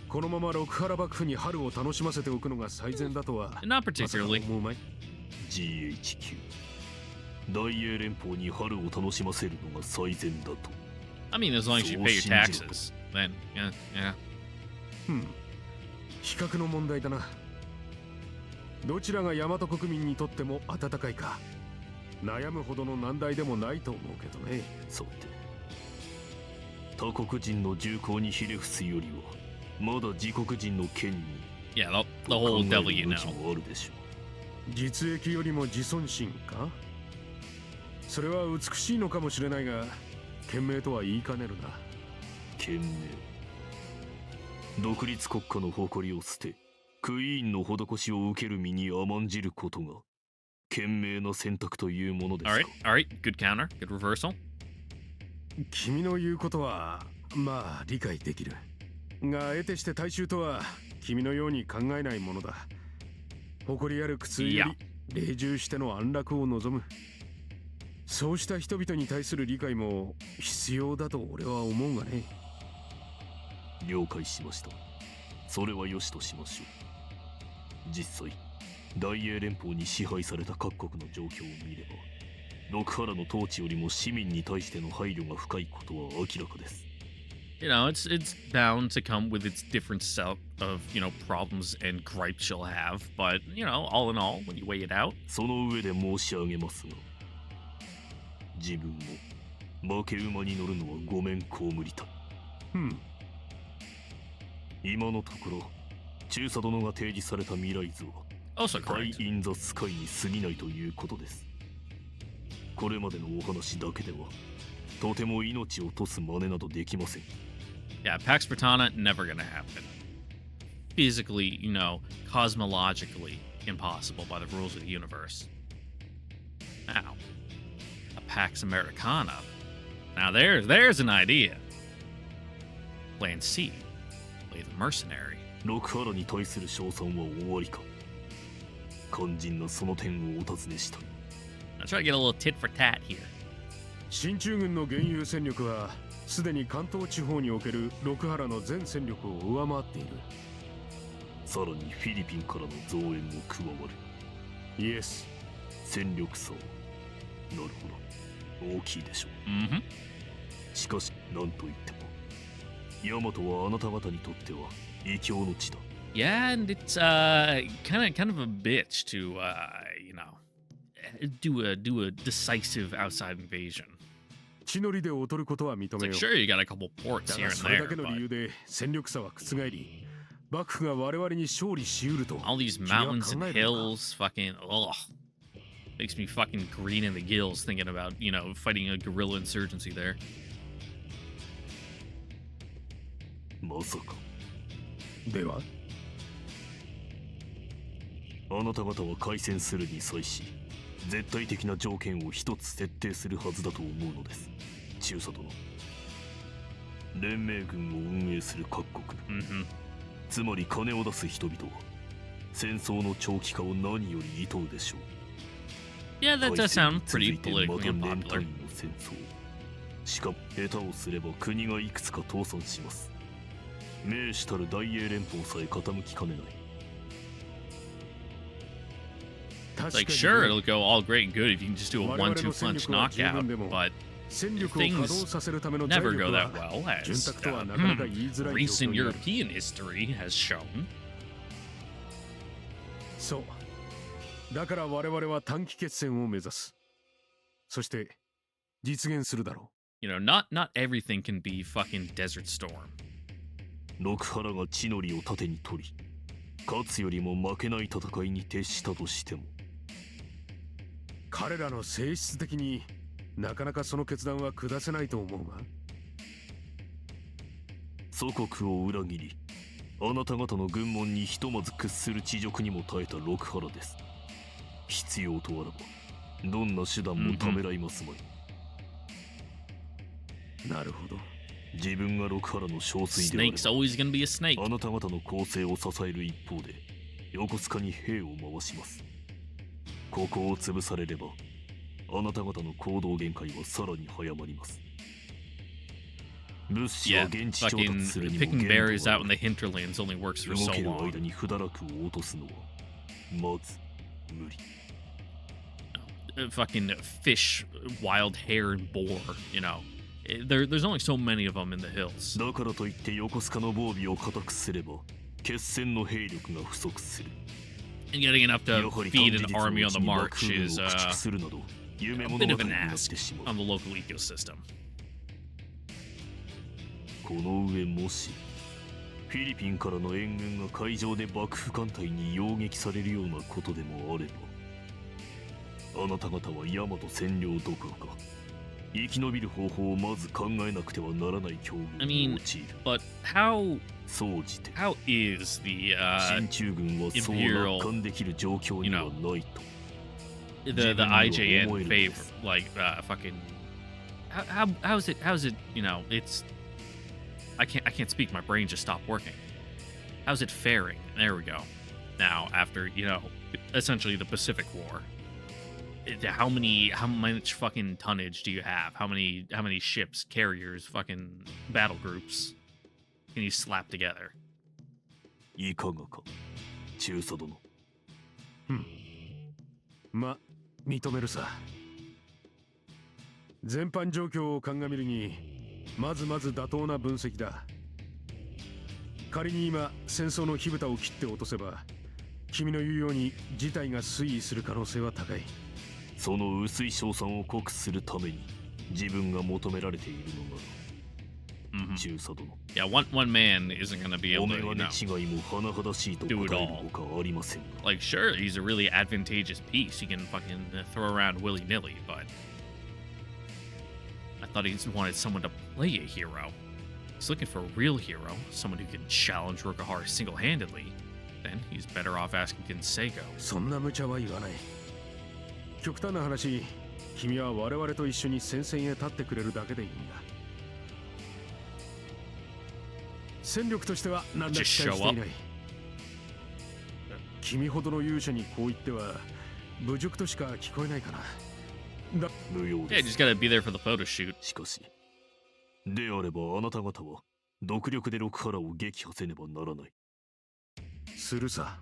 このまま六原幕府に春を楽しませておくのが最善だとは。 Not まさか particularly. 思うまい。 GHQ 大英連邦に春を楽しませるのが最善だと。 I mean, as long as you pay your taxes, then, yeah. 比較の問題だな。どちらが大和国民にとっても温かいか悩むほどの難題でもないと思うけどね。さて、他国人の銃口にひれ伏すよりはまだ自国人の権に Yeah, the whole 考え devil る you 余地 know. もあるでしょ実益よりも自尊心か。それは美しいのかもしれないが賢明とは言いかねるな。う。賢明。独立国家の誇りを捨てクイーンの施しを受ける身に甘んじることが賢明な選択というものです All か。 right, good counter, good reversal. 君の言うことはまあ理解できるが、得てして大衆とは君のように考えないものだ。誇りある苦痛より隷従しての安楽を望む。そうした人々に対する理解も必要だと俺は思うがね。了解しました。それは良しとしましょう。実際大英連邦に支配された各国の状況を見れば六原の統治よりも市民に対しての配慮が深いことは明らかです。 You know, it's bound to come with its different set of, you know, problems and gripes you'll have, but, you know, all in all, when you weigh it out, その上で申し上げますが、自分も負け馬に乗るのはごめん被りたい。今のところ中佐殿が提示された未来図は also パイ・ correct. イン・ザ・スカイに過ぎないということです。これまでのお話だけではとても命を落とす真似などできません。 Yeah, Pax Britana, never gonna happen. Physically, you know, cosmologically impossible by the rules of the universe. Now, a Pax Americana. Now there's an idea. Plan C. Play the mercenary. 六原に対する称賛は終わりか。肝心なその点をお尋ねしたい。 I'll try to get a little tit for tat here. 進駐軍の現有戦力はすでに関東地方における六原の全戦力を上回っている。さらにフィリピンからの増援も加わる。イエス。戦力差はなるほど大きいでしょう。 Mm-hmm. しかし何と言ってもヤマトはあなた方にとっては異教の地だ。 Yeah, and it's kind of a bitch to you know, do a decisive outside invasion. 地の利で劣ることは認 It's め like よう。 sure you got a couple ports だ here が and それだ there, けの理 but 由で戦力差は覆り、幕府が我々に勝利しうると all these 君は mountains 考 and えるのか。 hills, fucking ugh. Makes me fucking green in the gills thinking about, fighting a guerrilla insurgency there. まさか。ではあなた方は開戦するに際し、絶対的な条件を一つ設定するはずだと思うのです。中佐殿。連盟軍を運営する各国、つまり金を出す人々は、戦争の長期化を何より厭うでしょう。Yeah, that does sound pretty politically また年 unpopular. 単位の戦争。しかも下手をすれば国がいくつか倒産します。命したる大英連邦さえ傾きかねない。Like, sure, it'll go all great and good if you can just do a 1-2 punch knockout, but things never go that well, as recent European history has shown. そうだから我々は短期決戦を目指す。そして実現するだろう。not everything can be fucking Desert Storm. 六原が地の利を盾に取り、勝つよりも負けない戦いに徹したとしても、彼らの性質的になかなかその決断は下せないと思うが。祖国を裏切り、あなた方の軍門にひとまず屈する恥辱にも耐えた六原です。必要とあらば、どんな手段もためらいますまい。なるほど。自分が六原の憔悴であれば、Snake's always gonna be a snake. あなた方の攻勢を支える一方で、横須賀に兵を回します。ここを潰されれば、あなた方の行動限界はさらに早まります。物資は Yeah, 現地調達 fucking するにも picking 限 berries 度 out が in the hinterlands only works for 動 so ける long. 間に不堕落を落とすのは、まず無理。Fucking fish, wild-haired boar, There's only so many of them in the hills. だからといって横須賀の防備を固くすれば、決戦の兵力が不足する。And getting enough や to はり feed 短 an 日の army う on ち the に march 幕府軍を is 駆逐するなど、夢 a 物 bit 語 of に an なっ ask てしまう。 on the local ecosystem. この上もし、フィリピンからの援軍が海上で幕府艦隊に擁撃されるようなことでもあれば、あなた方は大和占領どころか、生き延びる方法をまず考えなくてはならない境遇に陥る。But how 総じて、 is the 進駐軍はそう楽観できる状況にはないと。the IJN favor like fucking how's it it's I can't speak, my brain just stopped working. How's it faring? There we go. Now after essentially the Pacific War, how much fucking tonnage do you have? How many ships, carriers, fucking battle groups can you slap together? いかがか、中佐殿。ま、認めるさ。全般状況を鑑みるに、まず妥当な分析だ。仮に今戦争の火蓋を切って落とせば、君の言うように事態が推移する可能性は高い。その薄い勝算を酷使するために自分が求められているのなら、中佐殿。Yeah, one man isn't gonna be お able 眼 to 鏡違いも甚だしいと答えるほかありません。 like sure he's a really advantageous piece he can fucking throw around willy-nilly, but I thought he wanted someone to play a hero. He's looking for a real hero, someone who can challenge Rokuhara single-handedly. Then he's better off asking Kinsego. そんな無茶は言わない。極端な話、君は我々と一緒に戦線へ立ってくれるだけでいいんだ。戦力としては何ら期待していない。君ほどの勇者にこう言っては侮辱としか聞こえないかな。無用 Yeah, で just す。 gotta be there for the photo shoot. しかし、であればあなた方は独力で六原を撃破せねばならない。するさ。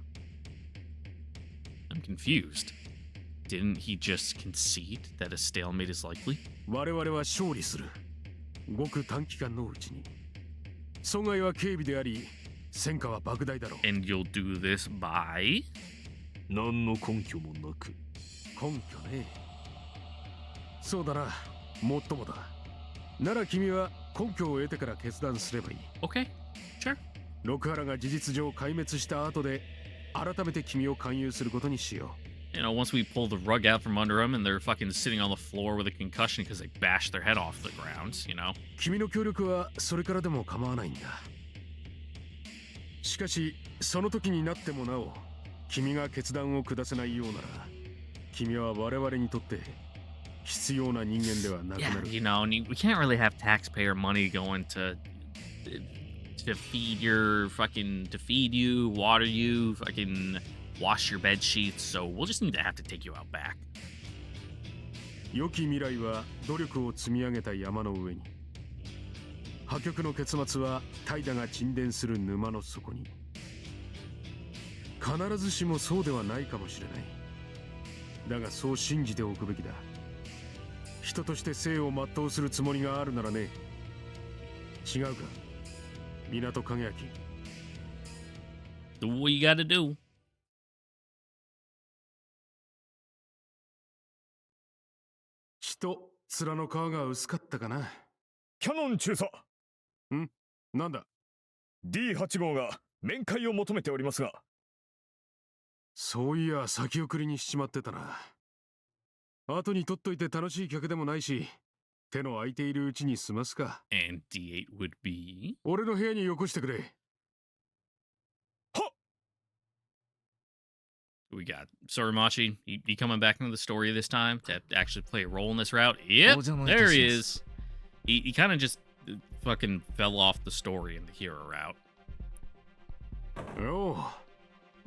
I'm confused. Didn't he just concede that a stalemate is likely? 我々は勝利する。ごく短期間のうちに。損害は軽微であり、戦果は莫大だろう。 And you'll do this by? 何の根拠もなく。根拠ね。そうだな。もっともだ。なら君は根拠を得てから決断すればいい。Okay, sure. 六原が事実上壊滅した後で改めて君を勧誘することにしよ You know, once we pull the rug out from under them and they're fucking sitting on the floor with a concussion because they bashed their head off the ground, you know? 君の協力はそれからでも構わないんだ。しかし、その時になってもなお、君が決断を下せないようなら、君は我々にとって必要な人間ではなくな Yeah, る。you know, and we can't really have taxpayer money going to feed you, water you, fucking wash your bed sheets. So we'll just need to have to take you out back. 良き未来は努力を積み上げた山の上に。破局の結末は怠惰が沈殿する沼の底に。必ずしもそうではないかもしれない。だがそう信じておくべきだ。人として生を全うするつもりがあるならね。違うか、港輝き。Do what you gotta do. 血と面の皮が薄かったかな。キャノン中佐、なんだ、 D8 号が面会を求めておりますが。そういや先送りにしちまってたな。後に取っといて楽しい客でもないし、手の空いているうちに済ますか。And D8 would be... 俺の部屋によこしてくれ。はっ We got Sorimachi. He coming back into the story this time to actually play a role in this route. Yep, there he is. He kind of just fucking fell off the story in the hero route. おう、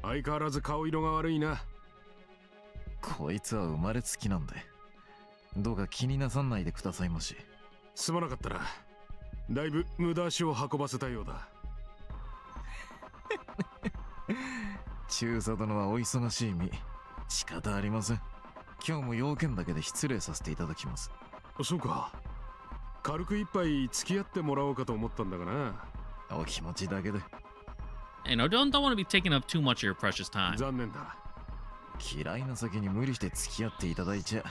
相変わらず顔色が悪いな。こいつは生まれつきなんで、どうか気になさんないでくださいまし。すまなかったな。だいぶ無駄足を運ばせたようだ。中佐殿はお忙しい身、仕方ありません。今日も要件だけで失礼させていただきます。そうか。軽く一杯付き合ってもらおうかと思ったんだがな。お気持ちだけで。You know, don't want to be taking up too much of your precious time. 残念だ。嫌いな酒に無理して付き合っていただいちゃ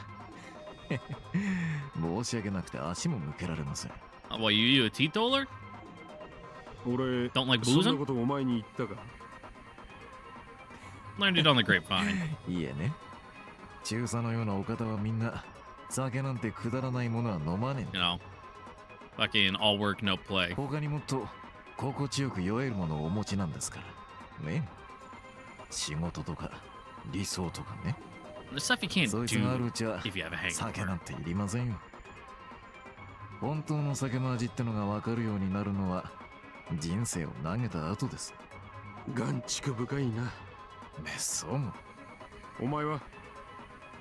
申し訳なくて足も向けられません。Well, you a teetotaler? 俺、Don't like そん boozing? なことお前に言ったか。Learned it on the grapevine. いえね、中佐のようなお方はみんな酒なんてくだらないものは飲まねえ You know, fucking all work, no play. 他にもっと心地よく酔えるものをお持ちなんですからね。仕事とか理想とかね。 The stuff you can't そいつがある do うちは if you have a 酒な hangover. んていりませんよ。本当の酒の味ってのが分かるようになるのは人生を投げた後です。眼蓄深いな。めっそうも。お前は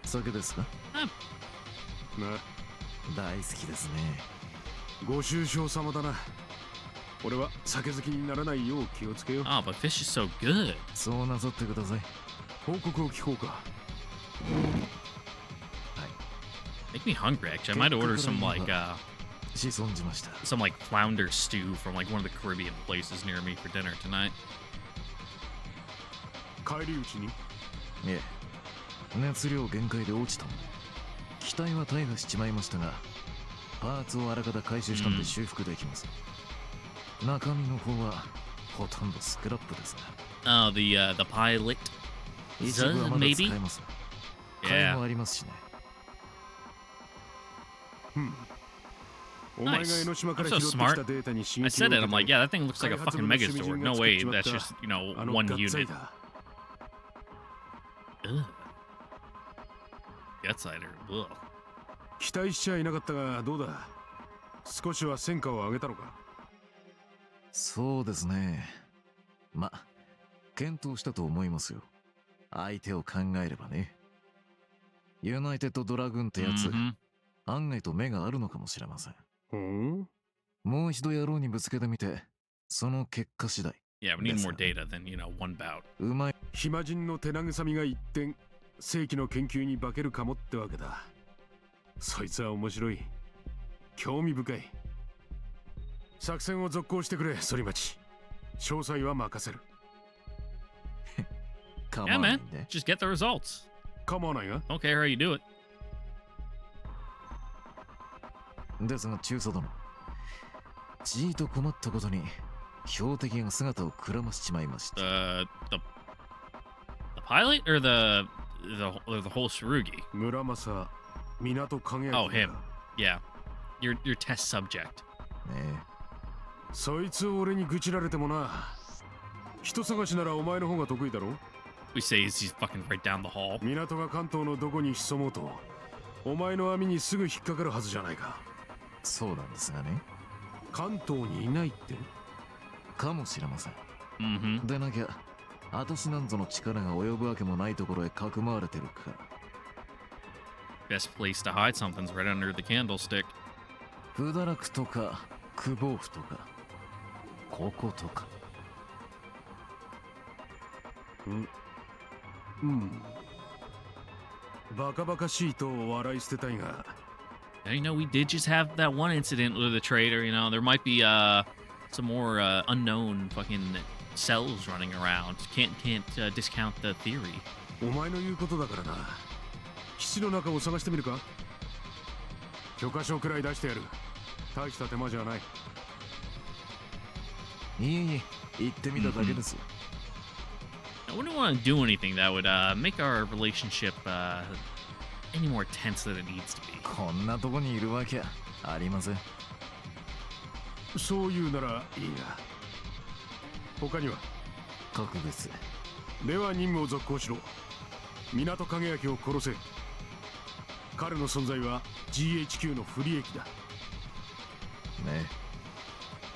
酒ですか？な、大好きですね。ご愁傷様だな。俺は酒好きにならないよう気をつけよう。 Oh, but fish is so good. そうなさってください。報告を聞こうか。Make me hungry, actually. I might order some子孫じました。 some like flounder stew from like one of the Caribbean places near me for dinner tonight. 帰り討ちに。いえ、熱量限界で落ちたもん。機体は大破しちまいましたが、パーツをあらかた回収したんで修復できます。中身の方はほとんどスクラップですが。Oh, the pilot. 一部はまだ Maybe? 使えます。替え Yeah. もありますしね。お前が江ノ島から I'm so 拾ってき smart. たデータに刺 I 激を said 受 it. け I'm like, て yeah, that thing looks like a fucking Megazord. No way, that's just, you know, あの one ガッツァイ unit. だ。 Ugh. Gutsider. Ugh. 期待しちゃいなかったがどうだ。少しは戦果を上げたのか。そうですね。ま、検討したと思いますよ。相手を考えればね。ユナイテッドドラグーンってやつ、 Mhm. 案外と目があるのかもしれません。ほん？もう一度野郎にぶつけてみて、その結果次第。 Yeah, we need That's more fine. data than, you know, one bout. うまい。暇人の手慰みが一転、正規の研究に化けるかもってわけだ。そいつは面白い。興味深い。作戦を続行してくれ、反町。詳細は任せる。構 Yeah, わない man. んで。 Just get the results. 構わないが。 Don't care how you do it. ですが中佐殿、じーと困ったことに標的が姿をくらましちまいました。The pilot or the the whole Shirugi. 村正、港影明。 Oh, him. Yeah. Your test subject. ねそいつを俺に愚痴られてもな。人探しならお前の方が得意だろ。 We say he's fucking right down the hall. 港が関東のどこに潜もうと、お前の網にすぐ引っかかるはずじゃないか。え、そうなんですがね。関東にいないって。かもしれません。Mm-hmm. でなきゃ、私なんぞの力が及ぶわけもないところへかくまわれてるか。Best place to hide something's right under the candlestick. 不堕落とか、久保府とか、こことか。バカバカしいと笑い捨てたいが。Now, you know, we did just have that one incident with the trader. You know, there might be some more unknown fucking cells running around. Can't discount the theory. お前の言うことだからな。基地の中を探してみるか。許可証くらい出してやる。大した手間じゃない。いえいえ、行ってみただけですよ。I wouldn't want to do anything that would make our relationship any more tense than it needs to be. こんなとこにいるわけありません。そう言うならいいが。他には。格別。では任務を続行しろ。港影明を殺せ。彼の存在は GHQ の不利益だ。ね。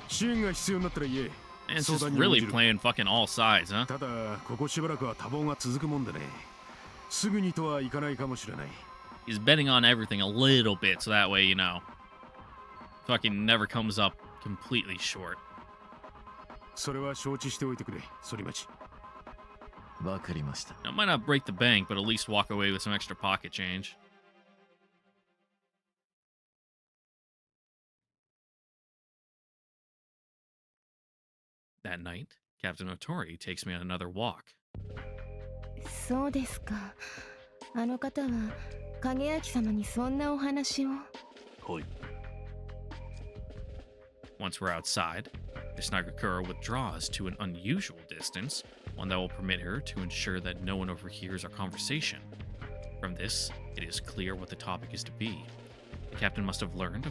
支援が必要になったら言え。 And it's just really playing fucking all sides, huh? ただここしばらくは多忙が続くもんでね。すぐにとはいかないかもしれない。 He's betting on everything a little bit, so that way, you know, fucking never comes up completely short. それは承知しておいてくれ、反町。わかりました。 Now, it might not break the bank, but at least walk away with some extra pocket change. That night, Captain Otori takes me on another walk. そうですか。あの方は影明様にそんなお話を。はい。 Once we're outside, Miss Nagakura withdraws to an unusual distance, one that will permit her to ensure that no one overhears our conversation. From this, it is clear what the topic is to be. The captain must have learned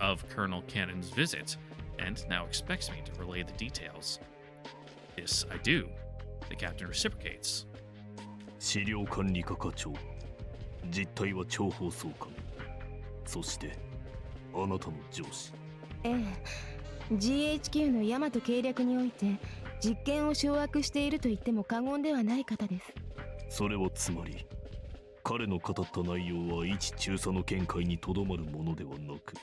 of Colonel Cannon's visit, and now expects me to relay the details. This I do. The captain reciprocates. 資料管理課課長、実態は諜報総監、そしてあなたの上司。ええ、GHQ の大和計略において実験を掌握していると言っても過言ではない方です。それはつまり、彼の語った内容は一中佐の見解にとどまるものではなく、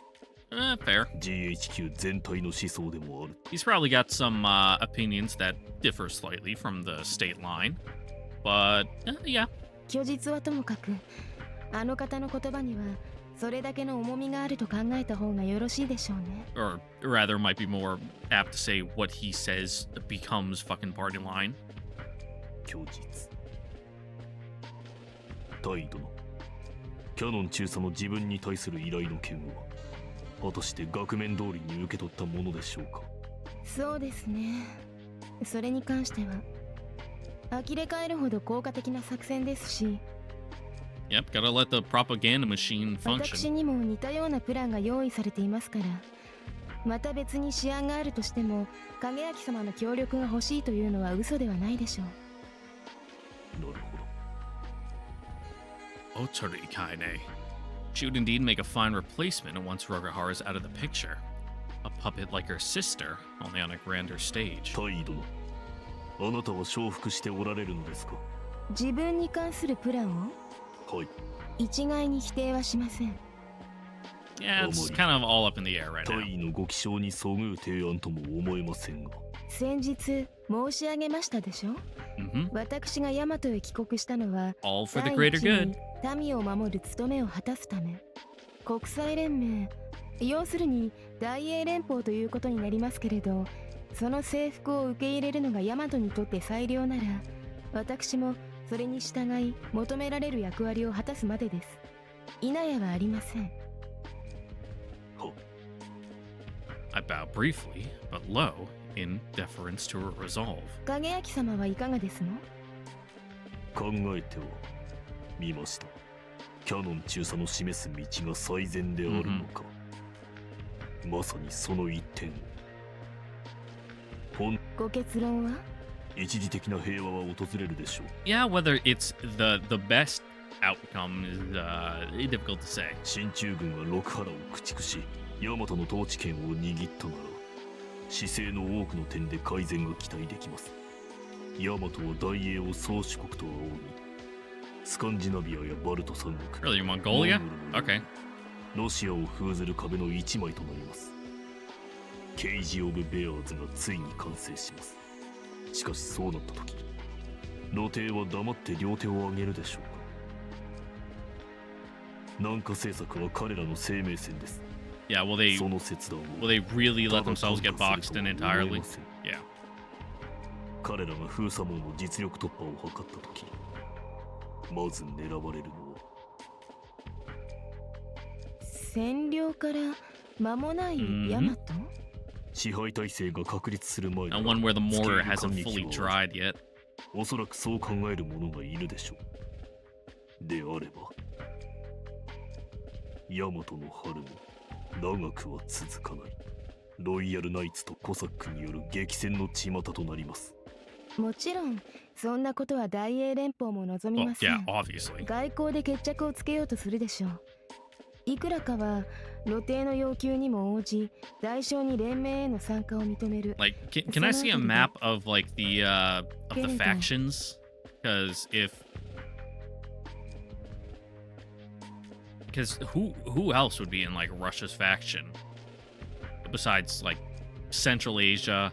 Fair. GHQ 全体の思想でもある。 He's probably got some opinions that differ slightly from the state line. But, yeah. 虚実はともかく、あの方の言葉にはそれだけの重みがあると考えた方がよろしいでしょうね。Or rather, might be more apt to say what he says becomes fucking party line. 虚実。大殿、キャノン中佐の自分に対する依頼の件は、果たして額面通りに受け取ったものでしょうか。そうですね。それに関しては呆れ返るほど効果的な作戦ですし、 Yep, gotta let the propaganda machine 私 function. にも似たようなプランが用意されていますから、また別に試案があるとしても影明様の協力が欲しいというのは嘘ではないでしょう。なるほど。 Otori Kaine. She would indeed make a fine replacement once Rogahara's out of the picture. A puppet like her sister, only on a grander stage. 大殿、あなたは承服しておられるのですか。自分に関するプランをはい。一概に否定はしません。 Yeah, it's kind of all up in the air right now. 大尉のご気象にそぐう提案とも思えませんが。先日申し上げましたでしょ。Mm-hmm. 私が大和へ帰国したのは All for the 第 greater 一 good. に民を守る務めを果たすため、国際連盟、要するに大英連邦ということになりますけれど、その制服を受け入れるのが大和にとって最良なら、私もそれに従い求められる役割を果たすまでです。否やはありません。I bow briefly, but low, in deference to her resolve. 影明様はいかがですの？考えては見ました。キャノン中佐の示す道が最善であるのか。まさにその一点を。ご結論は？一時的な平和は訪れるでしょう。Yeah, whether it's the best outcome is difficult to say. 進駐軍が六原を駆逐し、大和の統治権を握ったなら、市政の多くの点で改善が期待できます。大和は大英を宗主国と仰ぎ、スカンジナビアやバルト三国、 Really, Mongolia? モンゴルの Okay. ロシアを封ずる壁の一枚となります。ケージ・オブ・ベアーズがついに完成します。しかしそうなった時、露呈は黙って両手を上げるでしょうか。南下政策は彼らの生命線です。 Yeah, その切断を will they really た let だ themselves get 看過す boxed る in とは思え entirely? ません。 Yeah. 彼らが封鎖網の実力突破を図った時、まず狙われるのは占領から間もないヤマト？支配体制が確立する前 And one where the 付け mortar 入る hasn't 感激 fully は dried yet. おそらくそう考える者がいるでしょう。であればヤマトの春も長くは続かない。ロイヤルナイツとコサックによる激戦の巷となります。もちろんそんなことは大英連邦も望み Well, ませ yeah, ん。 obviously. 外交で決着をつけようとするでしょう。いくらかは露呈の要求にも応じ、代償に連盟への参加を認める。 Like, can I see a map of like the factions? Because who else would be in like Russia's faction besides like Central Asia?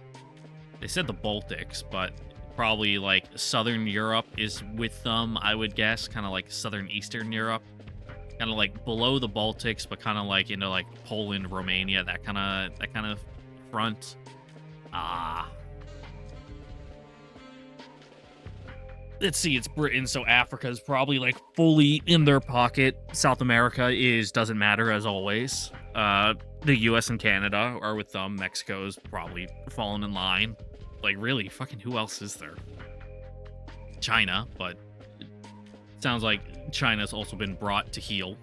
They said the Baltics, but probably like Southern Europe is with them, I would guess. Kind of like Southern Eastern Europe. Kind of like below the Baltics, but kind of like into like Poland, Romania, that kind of front. Let's see, it's Britain, so Africa is probably like fully in their pocket. South America doesn't matter as always. The US and Canada are with them. Mexico's probably fallen in line. Like really, fucking who else is there? China, but it sounds like China's also been brought to heel.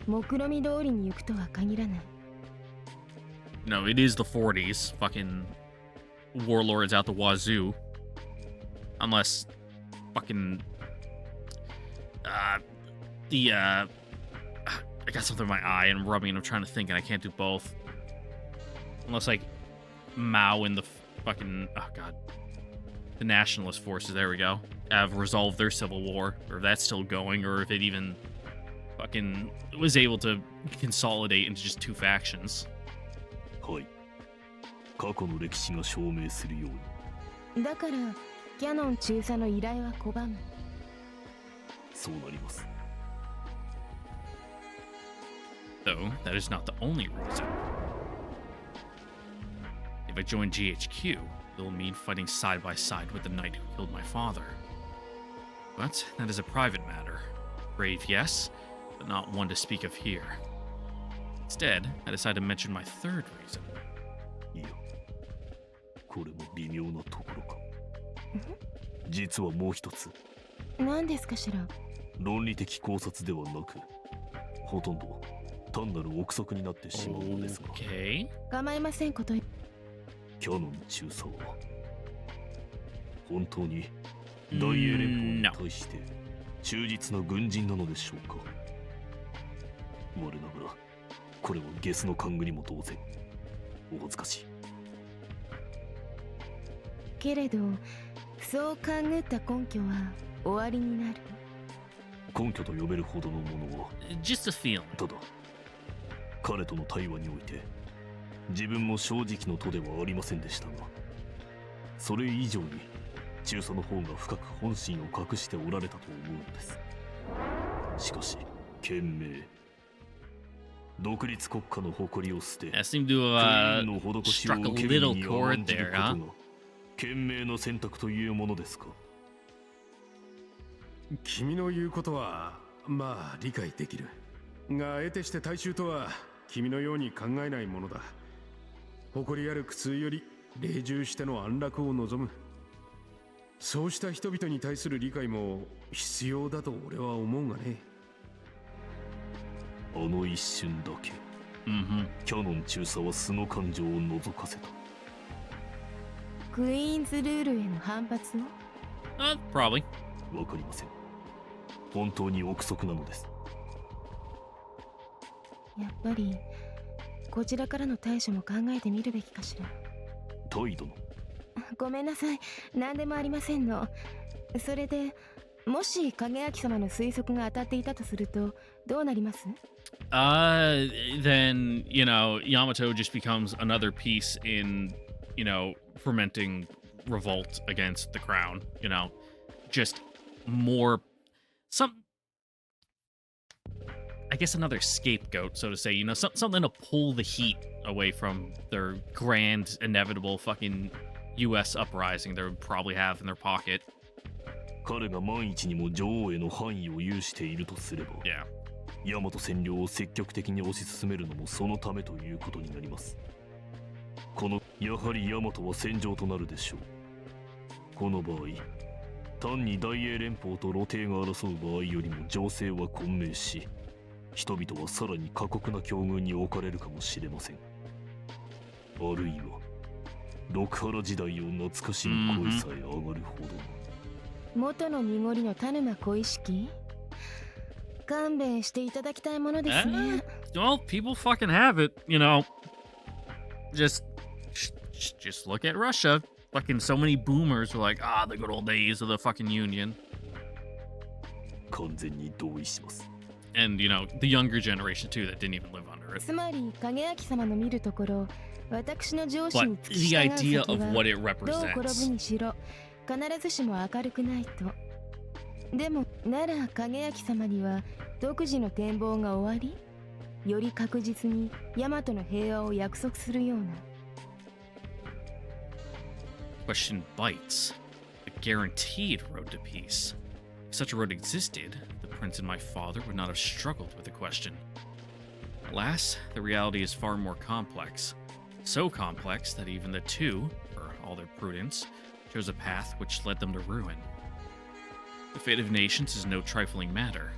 目論見通りに行くとは限らない。No, it is the 40s. Fucking warlords out the wazoo. Unless fucking I got something in my eye and I'm rubbing and I'm trying to think and I can't do both. Unless like Mao and the fucking the nationalist forces, there we go, have resolved their civil war, or if that's still going, or if it even fucking was able to consolidate into just two factions. はい。過去の歴史が証明するように。だからキャノン中佐の依頼は拒む。そうなります。 Though, that is not the only reason. If I join GHQ, it will mean fighting side by side with the knight who killed my father. But that is a private matter. Brave, yes, but not one to speak of here. Instead, I decided to mention my third reason. いや、これも微妙なところか。実はもう一つ。何ですかしら。論理的考察ではなく、ほとんど単なる憶測になってしまうのですが。Okay. 構いませんこと。キャノン中佐は本当に大英連邦に対して忠実な軍人なのでしょうか。我ながらこれはゲスの勘繰りも同然お恥ずかしい。けれどそう勘ぐった根拠は終わりになる。根拠と呼べるほどのものは Just a feeling. ただ彼との対話において自分も正直のとではありませんでしたが、それ以上に中佐の方が深く本心を隠しておられたと思うのです。しかし賢明、独立国家の誇りを捨て That seemed to クイーンの施しを struck a 受ける little に chord 甘んじる there, こと huh? が賢明な選択というものですか。君の言うことはまあ理解できるが、得てして大衆とは君のように考えないものだ。誇りある苦痛より隷従しての安楽を望む。そうした人々に対する理解も必要だと俺は思うがね。あの一瞬だけ、キャノン中佐は素の感情を覗かせた。クイーンズルールへの反発を？ Probably. わかりません。本当に憶測なのです。やっぱりこちらからの対処も考えてみるべきかしら。態度の。ごめんなさい、何でもありませんの。それでもし影明様の推測が当たっていたとするとどうなります？ Then, Yamato just becomes another piece in, fermenting revolt against the crown, just more, I guess another scapegoat, so to say, something to pull the heat away from their grand, inevitable fucking US uprising they would probably have in their pocket. 彼が万一にも女王への範囲を有しているとすれば、Yeah. 大和占領を積極的に推し進めるのもそのためということになります。やはり大和は戦場となるでしょう。この場合、単に大英連邦と露呈が争う場合よりも情勢は混迷し、人々はさらに過酷な境遇に置かれるかもしれません。あるいは、六原時代を懐かしむ声さえ上がるほど。元の濁りの田沼小意識？勘弁していただきたいものですね。Well, people fucking have it, Just look at Russia. Fucking so many boomers were like, the good old days of the fucking Union. 完全に同意します。And, the younger generation too that didn't even live under it. つまり影明様の見るところ、私の上司 But に付き the 従う idea 先 of は what it どう転ぶ represents. にしろ必ずしも明るくないと。でもなら影明様には独自の展望が終わり、より確実に大和の平和を約束するような。Question bites. A guaranteed road to peace. If such a road existed, the prince and my father would not have struggled with the question. Alas, the reality is far more complex. So complex that even the two, for all their prudence, chose a path which led them to ruin. The fate of nations is no trifling matter.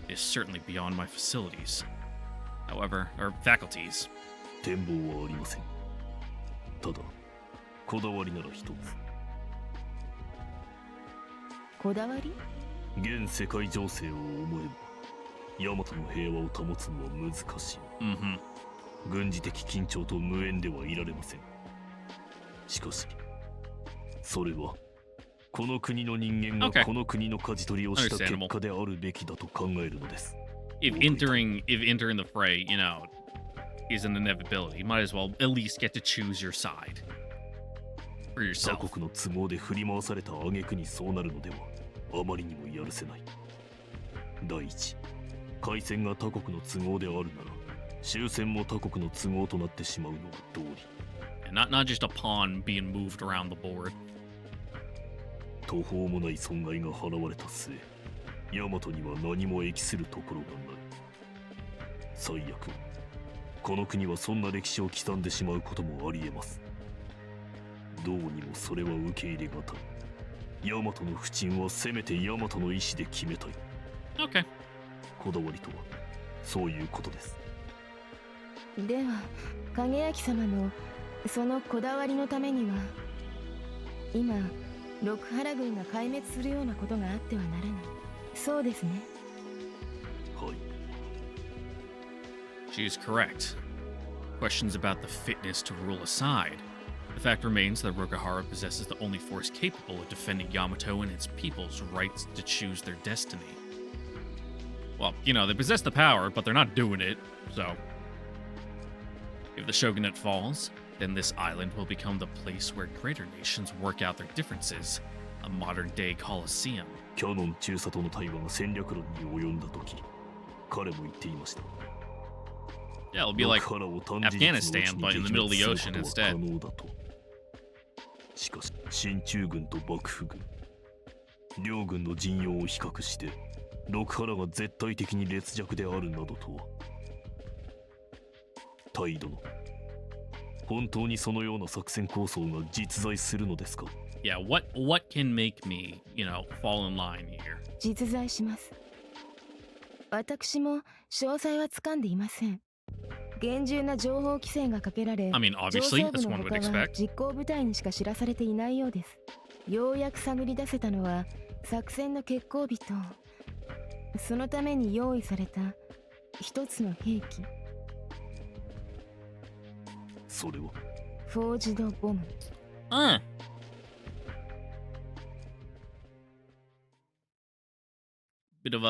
It is certainly beyond my facilities. However, or faculties. 展望はありません。ただ、こだわりなら一つ。こだわり？現世界情勢を思えば、大和の平和を保つのは難しい。軍事的緊張と無縁ではいられません。しかし、それはこの国の人間がこの国の舵取りをした結果であるべきだと考えるのです。If entering the fray, is an inevitability, you might as well at least get to choose your side for 他 yourself. 国の都合で振り回された挙句にそうなるのではあまりにもやるせない。第一、開戦が他国の都合であるなら終戦も他国の都合となってしまうのは道理。And not just a pawn being moved around the board. 途方もない損害が払われた末、大和には何も益するところがない。最悪、この国はそんな歴史を刻んでしまうこともありえます。どうにもそれは受け入れがたい。大和の不沈はせめて大和の意志で決めたい。Okay. こだわりとはそういうことです。では影明様のそのこだわりのためには今六原軍が壊滅するようなことがあってはならない。そうですね。はい。She is correct. Questions about the fitness to rule aside. The fact remains that Rokahara possesses the only force capable of defending Yamato and its people's rights to choose their destiny. Well, they possess the power, but they're not doing it, so... If the shogunate falls, then this island will become the place where greater nations work out their differences, a modern-day Colosseum. キャノン中佐との対話が戦略論に及んだ時、彼も言っていました。Yeah, it'll be like Afghanistan, but in the middle of the ocean instead. しかし、進駐軍と幕府軍、両軍の陣容を比較して、六原が絶対的に劣弱であるなどとは。態度の。本当にそのような作戦構想が実在するのですか？ Yeah, what can make me, fall in line here? 実在します。私も詳細は掴んでいません。厳重な情報規制がかけられ、 I mean, 上 obviously, 層部 as の one would 他は expect. 実行部隊にしか知らされていないようです。ようやく探り出せたのは作戦の決行日と、そのために用意された一つの兵器、それはフォージドボム。Uh. Bit of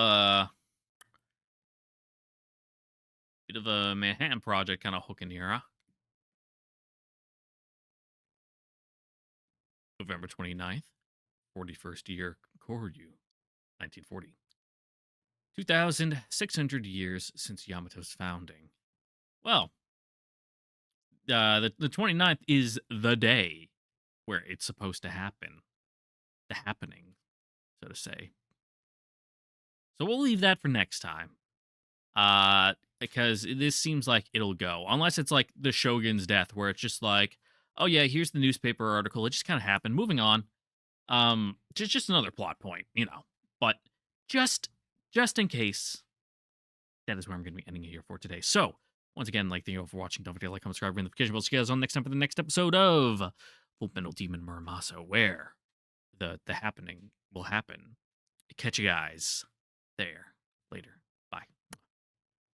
a Manhattan Project kind of hook in here, huh? November 29th, 41st year Koryu, 1940. 2,600 years since Yamato's founding. Well, the 29th is the day where it's supposed to happen. The happening, so to say. So we'll leave that for next time. Because this seems like it'll go. Unless it's like the Shogun's death, where it's just like, oh yeah, here's the newspaper article. It just kind of happened. Moving on. Just another plot point, But just in case, that is where I'm going to be ending it here for today. So, once again, thank you all for watching. Don't forget to like, comment, subscribe, ring the notification bell. See you guys on next time for the next episode of Full Metal Demon Muramasa, where the happening will happen. Catch you guys there.